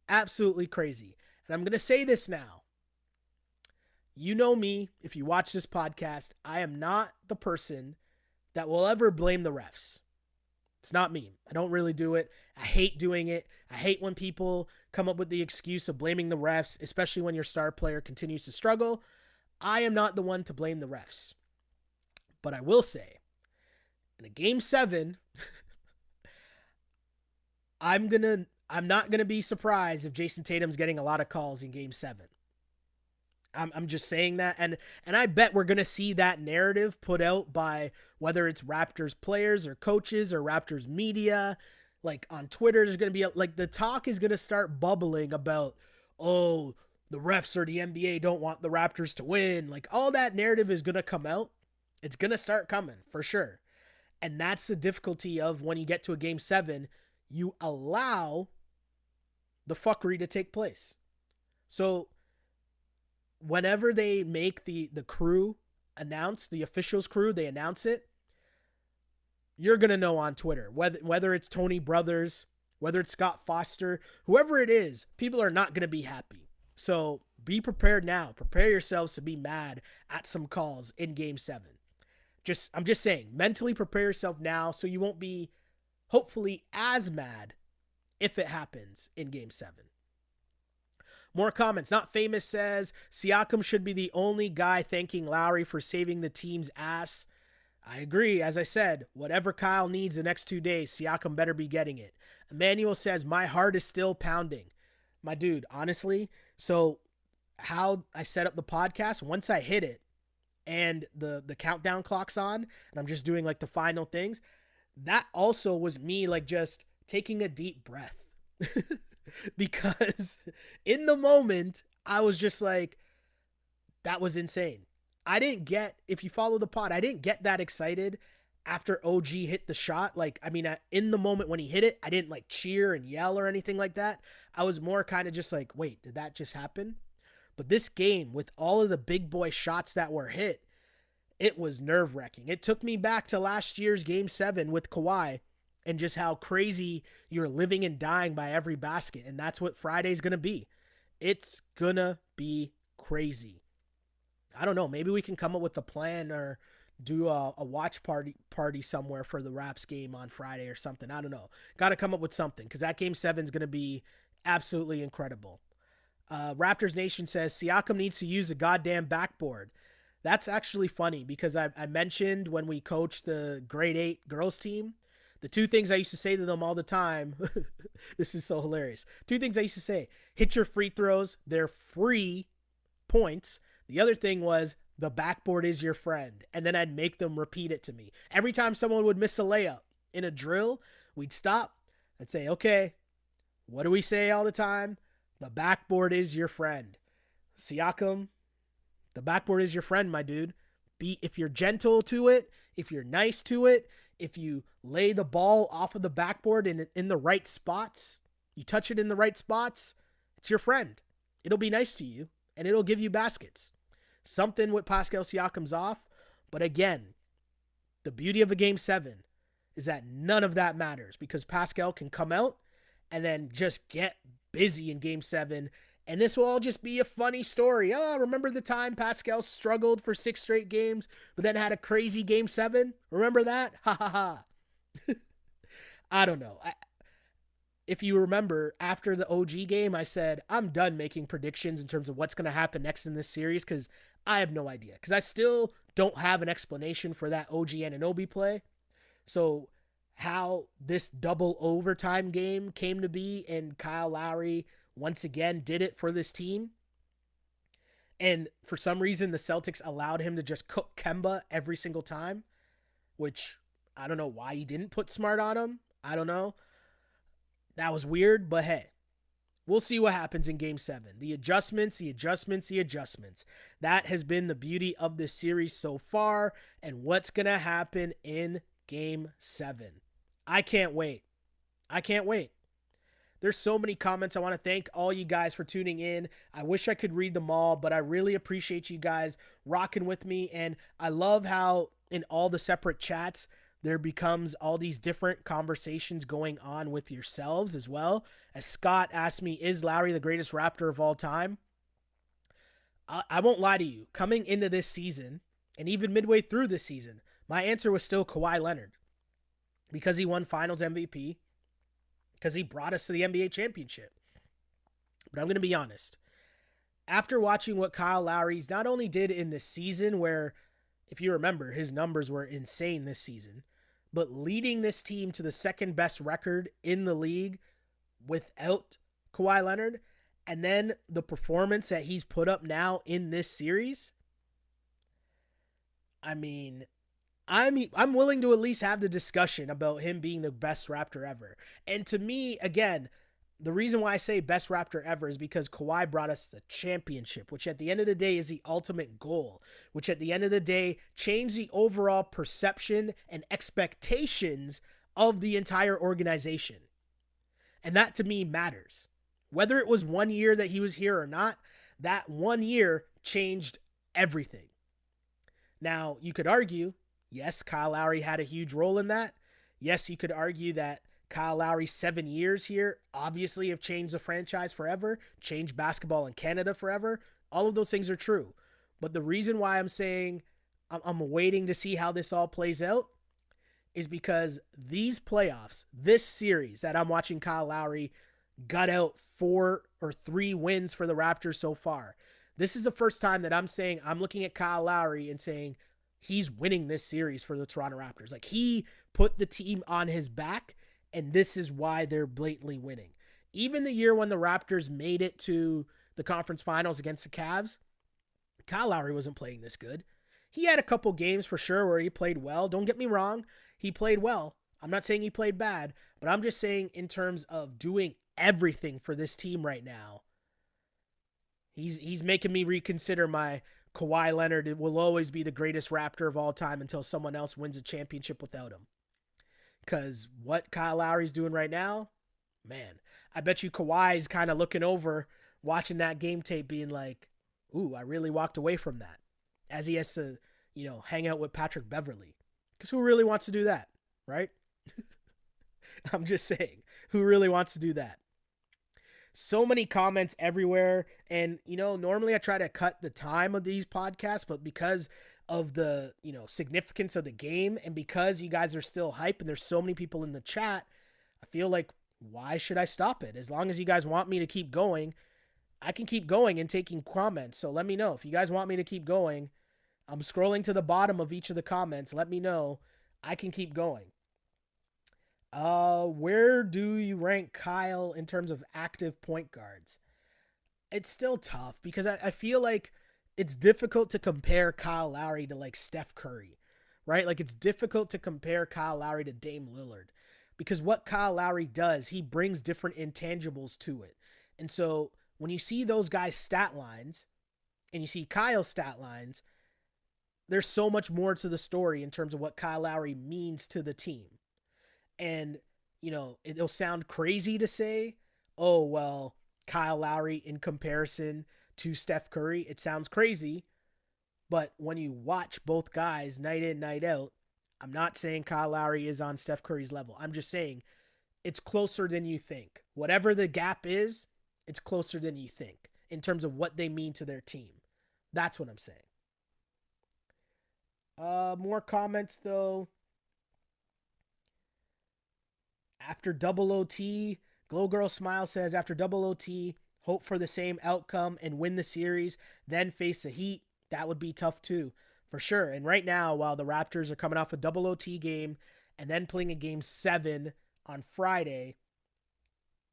Absolutely crazy. And I'm going to say this now. You know me, if you watch this podcast, I am not the person that will ever blame the refs. It's not me. I don't really do it. I hate doing it. I hate when people come up with the excuse of blaming the refs, especially when your star player continues to struggle. I am not the one to blame the refs. But I will say, in a game 7, I'm not gonna be surprised if Jason Tatum's getting a lot of calls in game 7. I'm just saying that, and I bet we're gonna see that narrative put out by whether it's Raptors players or coaches or Raptors media. Like on Twitter, there's gonna be the talk is gonna start bubbling about, oh, the refs or the NBA don't want the Raptors to win. Like all that narrative is gonna come out. It's going to start coming for sure. And that's the difficulty of when you get to a game 7, you allow the fuckery to take place. So whenever they make the crew announce, the officials crew, they announce it, you're going to know on Twitter, whether it's Tony Brothers, whether it's Scott Foster, whoever it is, people are not going to be happy. So be prepared now. Prepare yourselves to be mad at some calls in game 7. I'm just saying, mentally prepare yourself now so you won't be hopefully as mad if it happens in game 7. More comments. Not famous says Siakam should be the only guy thanking Lowry for saving the team's ass. I agree. As I said, whatever Kyle needs the next 2 days, Siakam better be getting it. Emmanuel says my heart is still pounding. My dude, honestly, so how I set up the podcast, once I hit it, and the countdown clock's on, and I'm just doing the final things, that also was me just taking a deep breath. Because in the moment, I was just that was insane. I didn't get, if you follow the pod, I didn't get that excited after OG hit the shot. In the moment when he hit it, I didn't cheer and yell or anything like that. I was more kind of just wait, did that just happen? But this game, with all of the big boy shots that were hit, it was nerve-wracking. It took me back to last year's Game 7 with Kawhi and just how crazy you're living and dying by every basket. And that's what Friday's going to be. It's going to be crazy. I don't know. Maybe we can come up with a plan or do a watch party somewhere for the Raps game on Friday or something. I don't know. Got to come up with something because that Game 7 is going to be absolutely incredible. Raptors Nation says Siakam needs to use the goddamn backboard. That's actually funny because I mentioned when we coached the grade 8 girls team, the 2 things I used to say to them all the time. This is so hilarious. 2 things I used to say: hit your free throws, they're free points. The other thing was the backboard is your friend. And then I'd make them repeat it to me. Every time someone would miss a layup in a drill, we'd stop. I'd say, okay, what do we say all the time? The backboard is your friend. Siakam, the backboard is your friend, my dude. If you're gentle to it, if you're nice to it, if you lay the ball off of the backboard in the right spots, you touch it in the right spots, it's your friend. It'll be nice to you, and it'll give you baskets. Something with Pascal Siakam's off, but again, the beauty of a Game 7 is that none of that matters because Pascal can come out and then just get busy in Game 7 And this will all just be a funny story. Oh, remember the time Pascal struggled for 6 straight games, but then had a crazy game 7? Remember that? Ha ha ha. I don't know. If you remember, after the OG game, I said, I'm done making predictions in terms of what's going to happen next in this series because I have no idea. Because I still don't have an explanation for that OG Anunoby play. So how this double overtime game came to be and Kyle Lowry once again did it for this team. And for some reason, the Celtics allowed him to just cook Kemba every single time, which I don't know why he didn't put Smart on him. I don't know. That was weird, but hey, we'll see what happens in game 7. The adjustments. That has been the beauty of this series so far and what's going to happen in game 7. I can't wait. There's so many comments. I want to thank all you guys for tuning in. I wish I could read them all, but I really appreciate you guys rocking with me. And I love how in all the separate chats, there becomes all these different conversations going on with yourselves as well. As Scott asked me, is Lowry the greatest Raptor of all time? I won't lie to you. Coming into this season, and even midway through this season, my answer was still Kawhi Leonard. Because he won Finals MVP. Because he brought us to the NBA championship. But I'm going to be honest. After watching what Kyle Lowry's not only did in this season, where, if you remember, his numbers were insane this season, but leading this team to the second best record in the league without Kawhi Leonard, and then the performance that he's put up now in this series, I mean, I'm willing to at least have the discussion about him being the best Raptor ever. And to me, again, the reason why I say best Raptor ever is because Kawhi brought us the championship, which at the end of the day is the ultimate goal, which at the end of the day changed the overall perception and expectations of the entire organization. And that to me matters. Whether it was 1 year that he was here or not, that 1 year changed everything. Now, you could argue, yes, Kyle Lowry had a huge role in that. Yes, you could argue that Kyle Lowry's 7 years here obviously have changed the franchise forever, changed basketball in Canada forever. All of those things are true. But the reason why I'm saying I'm waiting to see how this all plays out is because these playoffs, this series that I'm watching Kyle Lowry gut out 4 or 3 wins for the Raptors so far. This is the first time that I'm saying I'm looking at Kyle Lowry and saying he's winning this series for the Toronto Raptors. Like, he put the team on his back, and this is why they're blatantly winning. Even the year when the Raptors made it to the conference finals against the Cavs, Kyle Lowry wasn't playing this good. He had a couple games for sure where he played well. Don't get me wrong. He played well. I'm not saying he played bad, but I'm just saying in terms of doing everything for this team right now, he's making me reconsider my Kawhi Leonard. It will always be the greatest Raptor of all time until someone else wins a championship without him. Because what Kyle Lowry's doing right now, man, I bet you Kawhi's kind of looking over, watching that game tape being like, ooh, I really walked away from that. As he has to, hang out with Patrick Beverley. Because who really wants to do that, right? I'm just saying, who really wants to do that? So many comments everywhere. And, normally I try to cut the time of these podcasts, but because of the, significance of the game and because you guys are still hype and there's so many people in the chat, I feel like, why should I stop it? As long as you guys want me to keep going, I can keep going and taking comments. So let me know if you guys want me to keep going. I'm scrolling to the bottom of each of the comments. Let me know. I can keep going. Where do you rank Kyle in terms of active point guards? It's still tough because I feel like it's difficult to compare Kyle Lowry to like Steph Curry, right? Like, it's difficult to compare Kyle Lowry to Dame Lillard because what Kyle Lowry does, he brings different intangibles to it. And so when you see those guys' stat lines and you see Kyle's stat lines, there's so much more to the story in terms of what Kyle Lowry means to the team. And, it'll sound crazy to say, oh, well, Kyle Lowry in comparison to Steph Curry, it sounds crazy. But when you watch both guys night in, night out, I'm not saying Kyle Lowry is on Steph Curry's level. I'm just saying it's closer than you think. Whatever the gap is, it's closer than you think. in terms of what they mean to their team. That's what I'm saying. More comments though. After double OT, Glow Girl Smile says, after double OT, hope for the same outcome and win the series, then face the Heat. That would be tough too, for sure. And right now, while the Raptors are coming off a double OT game and then playing a game 7 on Friday,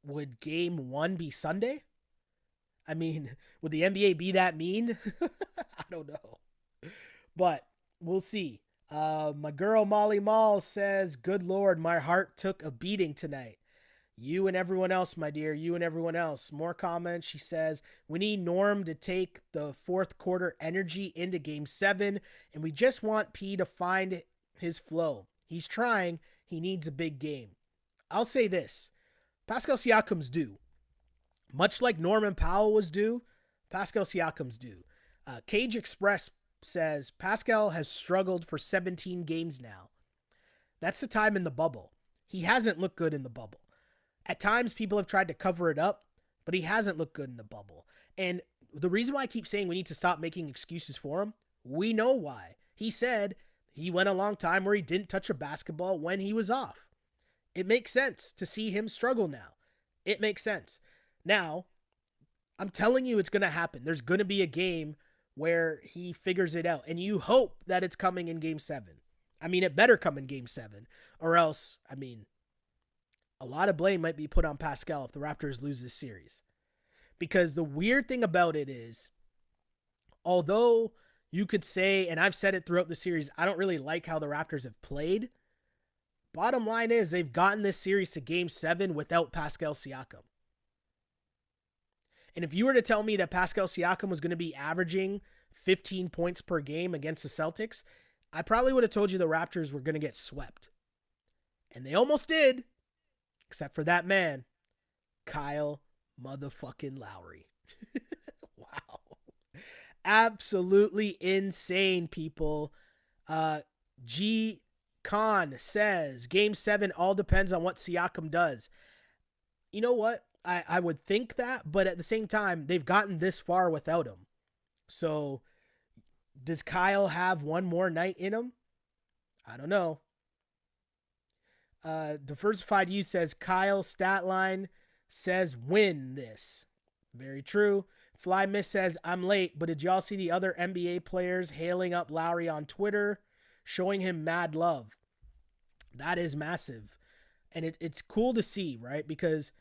would game 1 be Sunday? I mean, would the NBA be that mean? I don't know. But we'll see. My girl Molly Mall says, good Lord, my heart took a beating tonight. You and everyone else, my dear. You and everyone else. More comments. She says, we need Norm to take the fourth quarter energy into game 7, and we just want P to find his flow. He's trying. He needs a big game. I'll say this. Pascal Siakam's due. Much like Norman Powell was due, Pascal Siakam's due. Cage Express says, Pascal has struggled for 17 games now. That's the time in the bubble. He hasn't looked good in the bubble. At times, people have tried to cover it up, but he hasn't looked good in the bubble. And the reason why I keep saying we need to stop making excuses for him, we know why. He said he went a long time where he didn't touch a basketball when he was off. It makes sense to see him struggle now. It makes sense. Now, I'm telling you it's going to happen. There's going to be a game where he figures it out, and you hope that it's coming in game 7. I mean, it better come in game 7, or else, I mean, a lot of blame might be put on Pascal if the Raptors lose this series. Because the weird thing about it is, although you could say, and I've said it throughout the series, I don't really like how the Raptors have played. Bottom line is they've gotten this series to game 7 without Pascal Siakam. And if you were to tell me that Pascal Siakam was going to be averaging 15 points per game against the Celtics, I probably would have told you the Raptors were going to get swept. And they almost did. Except for that man, Kyle motherfucking Lowry. Wow. Absolutely insane, people. G Khan says, game 7 all depends on what Siakam does. You know what? I would think that, but at the same time, they've gotten this far without him. So, does Kyle have one more night in him? I don't know. Diversified You says, Kyle stat line says win this. Very true. Fly Miss says, I'm late, but did y'all see the other NBA players hailing up Lowry on Twitter, showing him mad love? That is massive. And it's cool to see, right? Because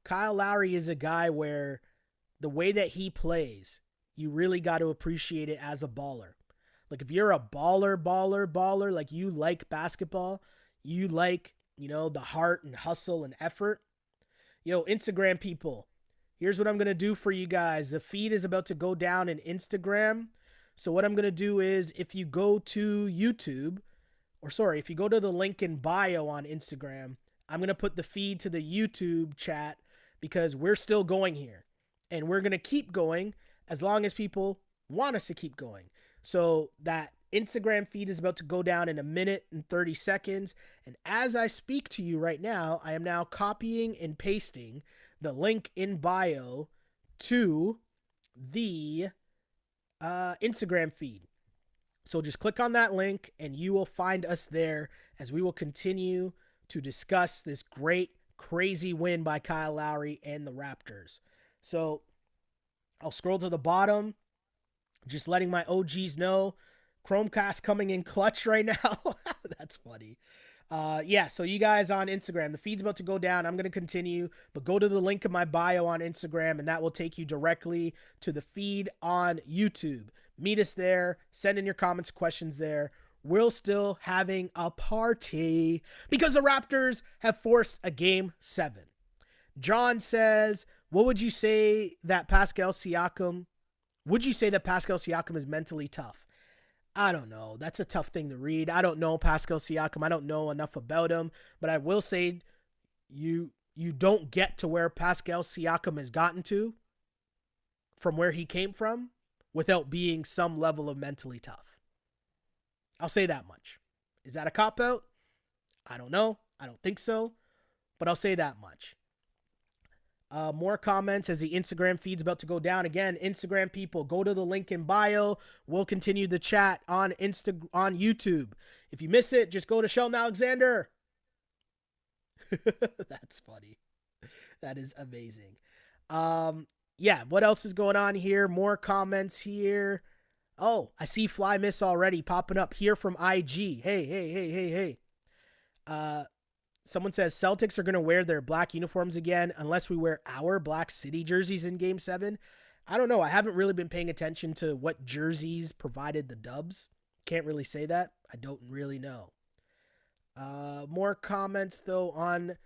Kyle Lowry is a guy where the way that he plays, you really got to appreciate it as a baller. Like if you're a baller, like you like basketball, you like, the heart and hustle and effort. Yo, Instagram people, here's what I'm going to do for you guys. The feed is about to go down in Instagram. So what I'm going to do is if you go to YouTube, if you go to the link in bio on Instagram, I'm going to put the feed to the YouTube chat because we're still going here. And we're going to keep going as long as people want us to keep going. So that Instagram feed is about to go down in 1 minute and 30 seconds. And as I speak to you right now, I am now copying and pasting the link in bio to the Instagram feed. So just click on that link and you will find us there as we will continue to discuss this great, crazy win by Kyle Lowry and the Raptors. So I'll scroll to the bottom, just letting my OGs know. Chromecast coming in clutch right now. That's funny. So you guys on Instagram, the feed's about to go down. I'm going to continue, but go to the link in my bio on Instagram, and that will take you directly to the feed on YouTube. Meet us there. Send in your comments, questions there. We're still having a party because the Raptors have forced a game 7. John says, what would you say that Pascal Siakam is mentally tough? I don't know. That's a tough thing to read. I don't know Pascal Siakam. I don't know enough about him, but I will say you don't get to where Pascal Siakam has gotten to from where he came from without being some level of mentally tough. I'll say that much. Is that a cop-out? I don't know. I don't think so, but I'll say that much. More comments as the Instagram feed's about to go down. Again, Instagram people, go to the link in bio. We'll continue the chat on on YouTube. If you miss it, just go to Sheldon Alexander. That's funny. That is amazing. Yeah, what else is going on here? More comments here. Oh, I see Fly Miss already popping up here from IG. Hey. Someone says Celtics are going to wear their black uniforms again unless we wear our Black City jerseys in Game 7. I don't know. I haven't really been paying attention to what jerseys provided the dubs. Can't really say that. I don't really know. More comments, though, on...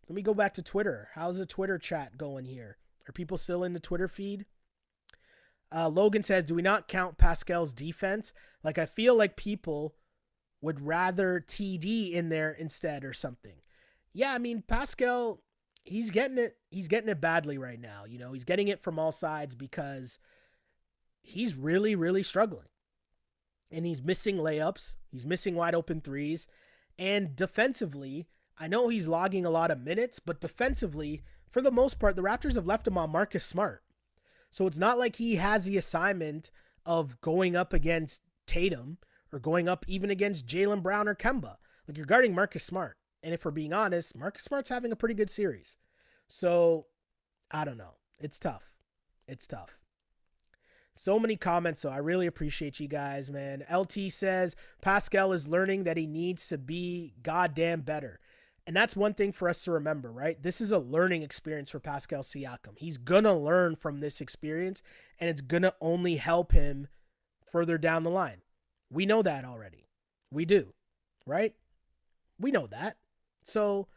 Let me go back to Twitter. How's the Twitter chat going here? Are people still in the Twitter feed? Logan says, do we not count Pascal's defense? Like, I feel like people would rather TD in there instead or something. Yeah, I mean, Pascal, he's getting it badly right now. You know, he's getting it from all sides because he's really, really struggling. And he's missing layups. He's missing wide open threes. And defensively, I know he's logging a lot of minutes, but defensively, for the most part, the Raptors have left him on Marcus Smart. So it's not like he has the assignment of going up against Tatum or going up even against Jaylen Brown or Kemba. Like, you're guarding Marcus Smart. And if we're being honest, Marcus Smart's having a pretty good series. So, I don't know. It's tough. So many comments, so I really appreciate you guys, man. LT says, Pascal is learning that he needs to be goddamn better. And that's one thing for us to remember, right? This is a learning experience for Pascal Siakam. He's going to learn from this experience, and it's going to only help him further down the line. We know that already. We do, right? We know that. So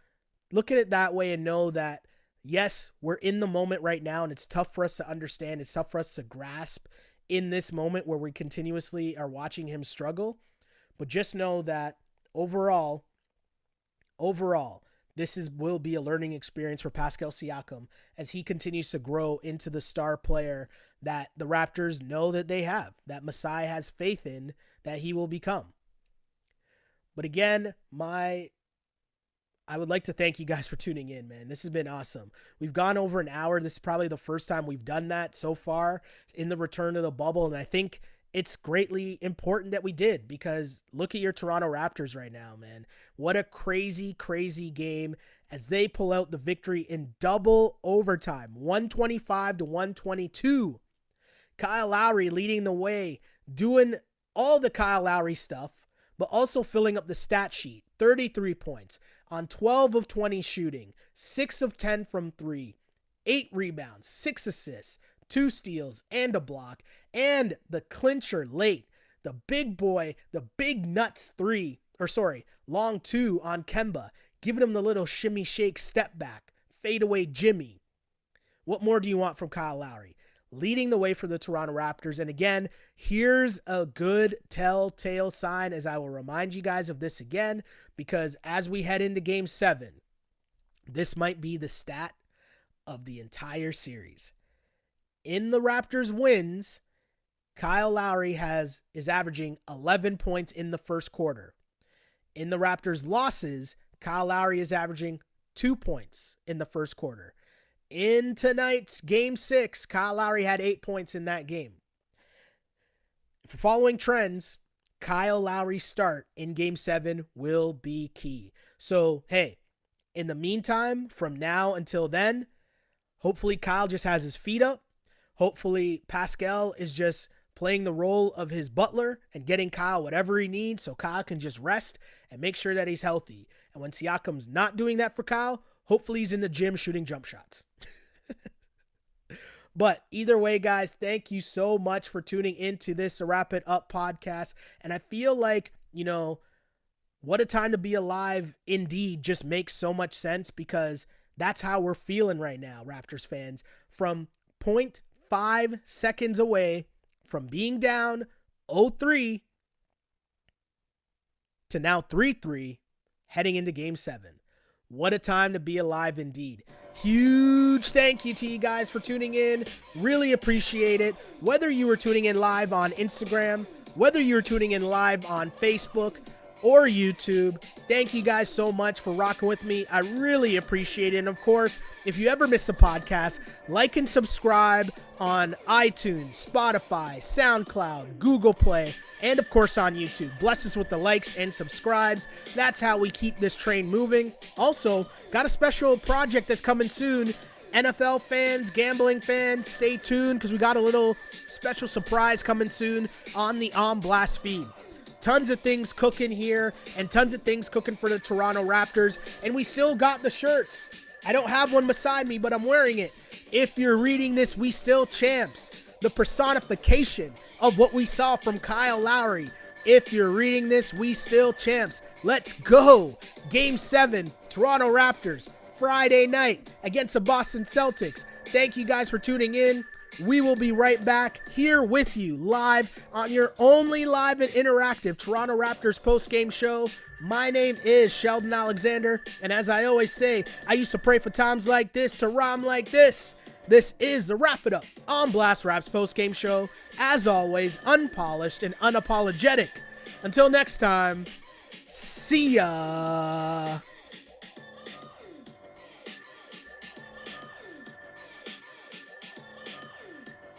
look at it that way and know that, yes, we're in the moment right now, and it's tough for us to understand. It's tough for us to grasp in this moment where we continuously are watching him struggle. But just know that overall, this will be a learning experience for Pascal Siakam as he continues to grow into the star player that the Raptors know that they have, that Masai has faith in that he will become. But again, I would like to thank you guys for tuning in, man. This has been awesome. We've gone over an hour. This is probably the first time we've done that so far in the return to the bubble, and I think it's greatly important that we did because look at your Toronto Raptors right now, man. What a crazy, crazy game as they pull out the victory in double overtime, 125-122. Kyle Lowry leading the way, doing all the Kyle Lowry stuff, but also filling up the stat sheet. 33 points on 12 of 20 shooting, 6 of 10 from 3, 8 rebounds, 6 assists, 2 steals, and a block, and the clincher late, the big boy, the big nuts long 2 on Kemba, giving him the little shimmy shake step back, fadeaway Jimmy. What more do you want from Kyle Lowry? Leading the way for the Toronto Raptors. And again, here's a good telltale sign, as I will remind you guys of this again, because as we head into Game 7, this might be the stat of the entire series. In the Raptors wins, Kyle Lowry is averaging 11 points in the first quarter. In the Raptors losses, Kyle Lowry is averaging 2 points in the first quarter. In tonight's Game 6, Kyle Lowry had 8 points in that game. If you're following trends, Kyle Lowry's start in Game 7 will be key. So, hey, in the meantime, from now until then, hopefully Kyle just has his feet up. Hopefully Pascal is just playing the role of his butler and getting Kyle whatever he needs so Kyle can just rest and make sure that he's healthy. And when Siakam's not doing that for Kyle, hopefully he's in the gym shooting jump shots. But either way, guys, thank you so much for tuning into this Wrap It Up podcast. And I feel like, what a time to be alive indeed just makes so much sense because that's how we're feeling right now, Raptors fans. From 0.5 seconds away from being down 0-3 to now 3-3 heading into Game 7. What a time to be alive indeed. Huge thank you to you guys for tuning in. Really appreciate it. Whether you were tuning in live on Instagram, whether you were tuning in live on Facebook, or YouTube. Thank you guys so much for rocking with me. I really appreciate it. And of course, if you ever miss a podcast, like and subscribe on iTunes, Spotify, SoundCloud, Google Play, and of course on YouTube. Bless us with the likes and subscribes. That's how we keep this train moving. Also, got a special project that's coming soon. NFL fans, gambling fans, stay tuned because we got a little special surprise coming soon on the On Blast feed. Tons of things cooking here and tons of things cooking for the Toronto Raptors. And we still got the shirts. I don't have one beside me, but I'm wearing it. If you're reading this, we still champs. The personification of what we saw from Kyle Lowry. If you're reading this, we still champs. Let's go. Game 7, Toronto Raptors, Friday night against the Boston Celtics. Thank you guys for tuning in. We will be right back here with you live on your only live and interactive Toronto Raptors postgame show. My name is Sheldon Alexander, and as I always say, I used to pray for times like this to rhyme like this. This is the Wrap It Up on Blast Raps postgame show. As always, unpolished and unapologetic. Until next time, see ya.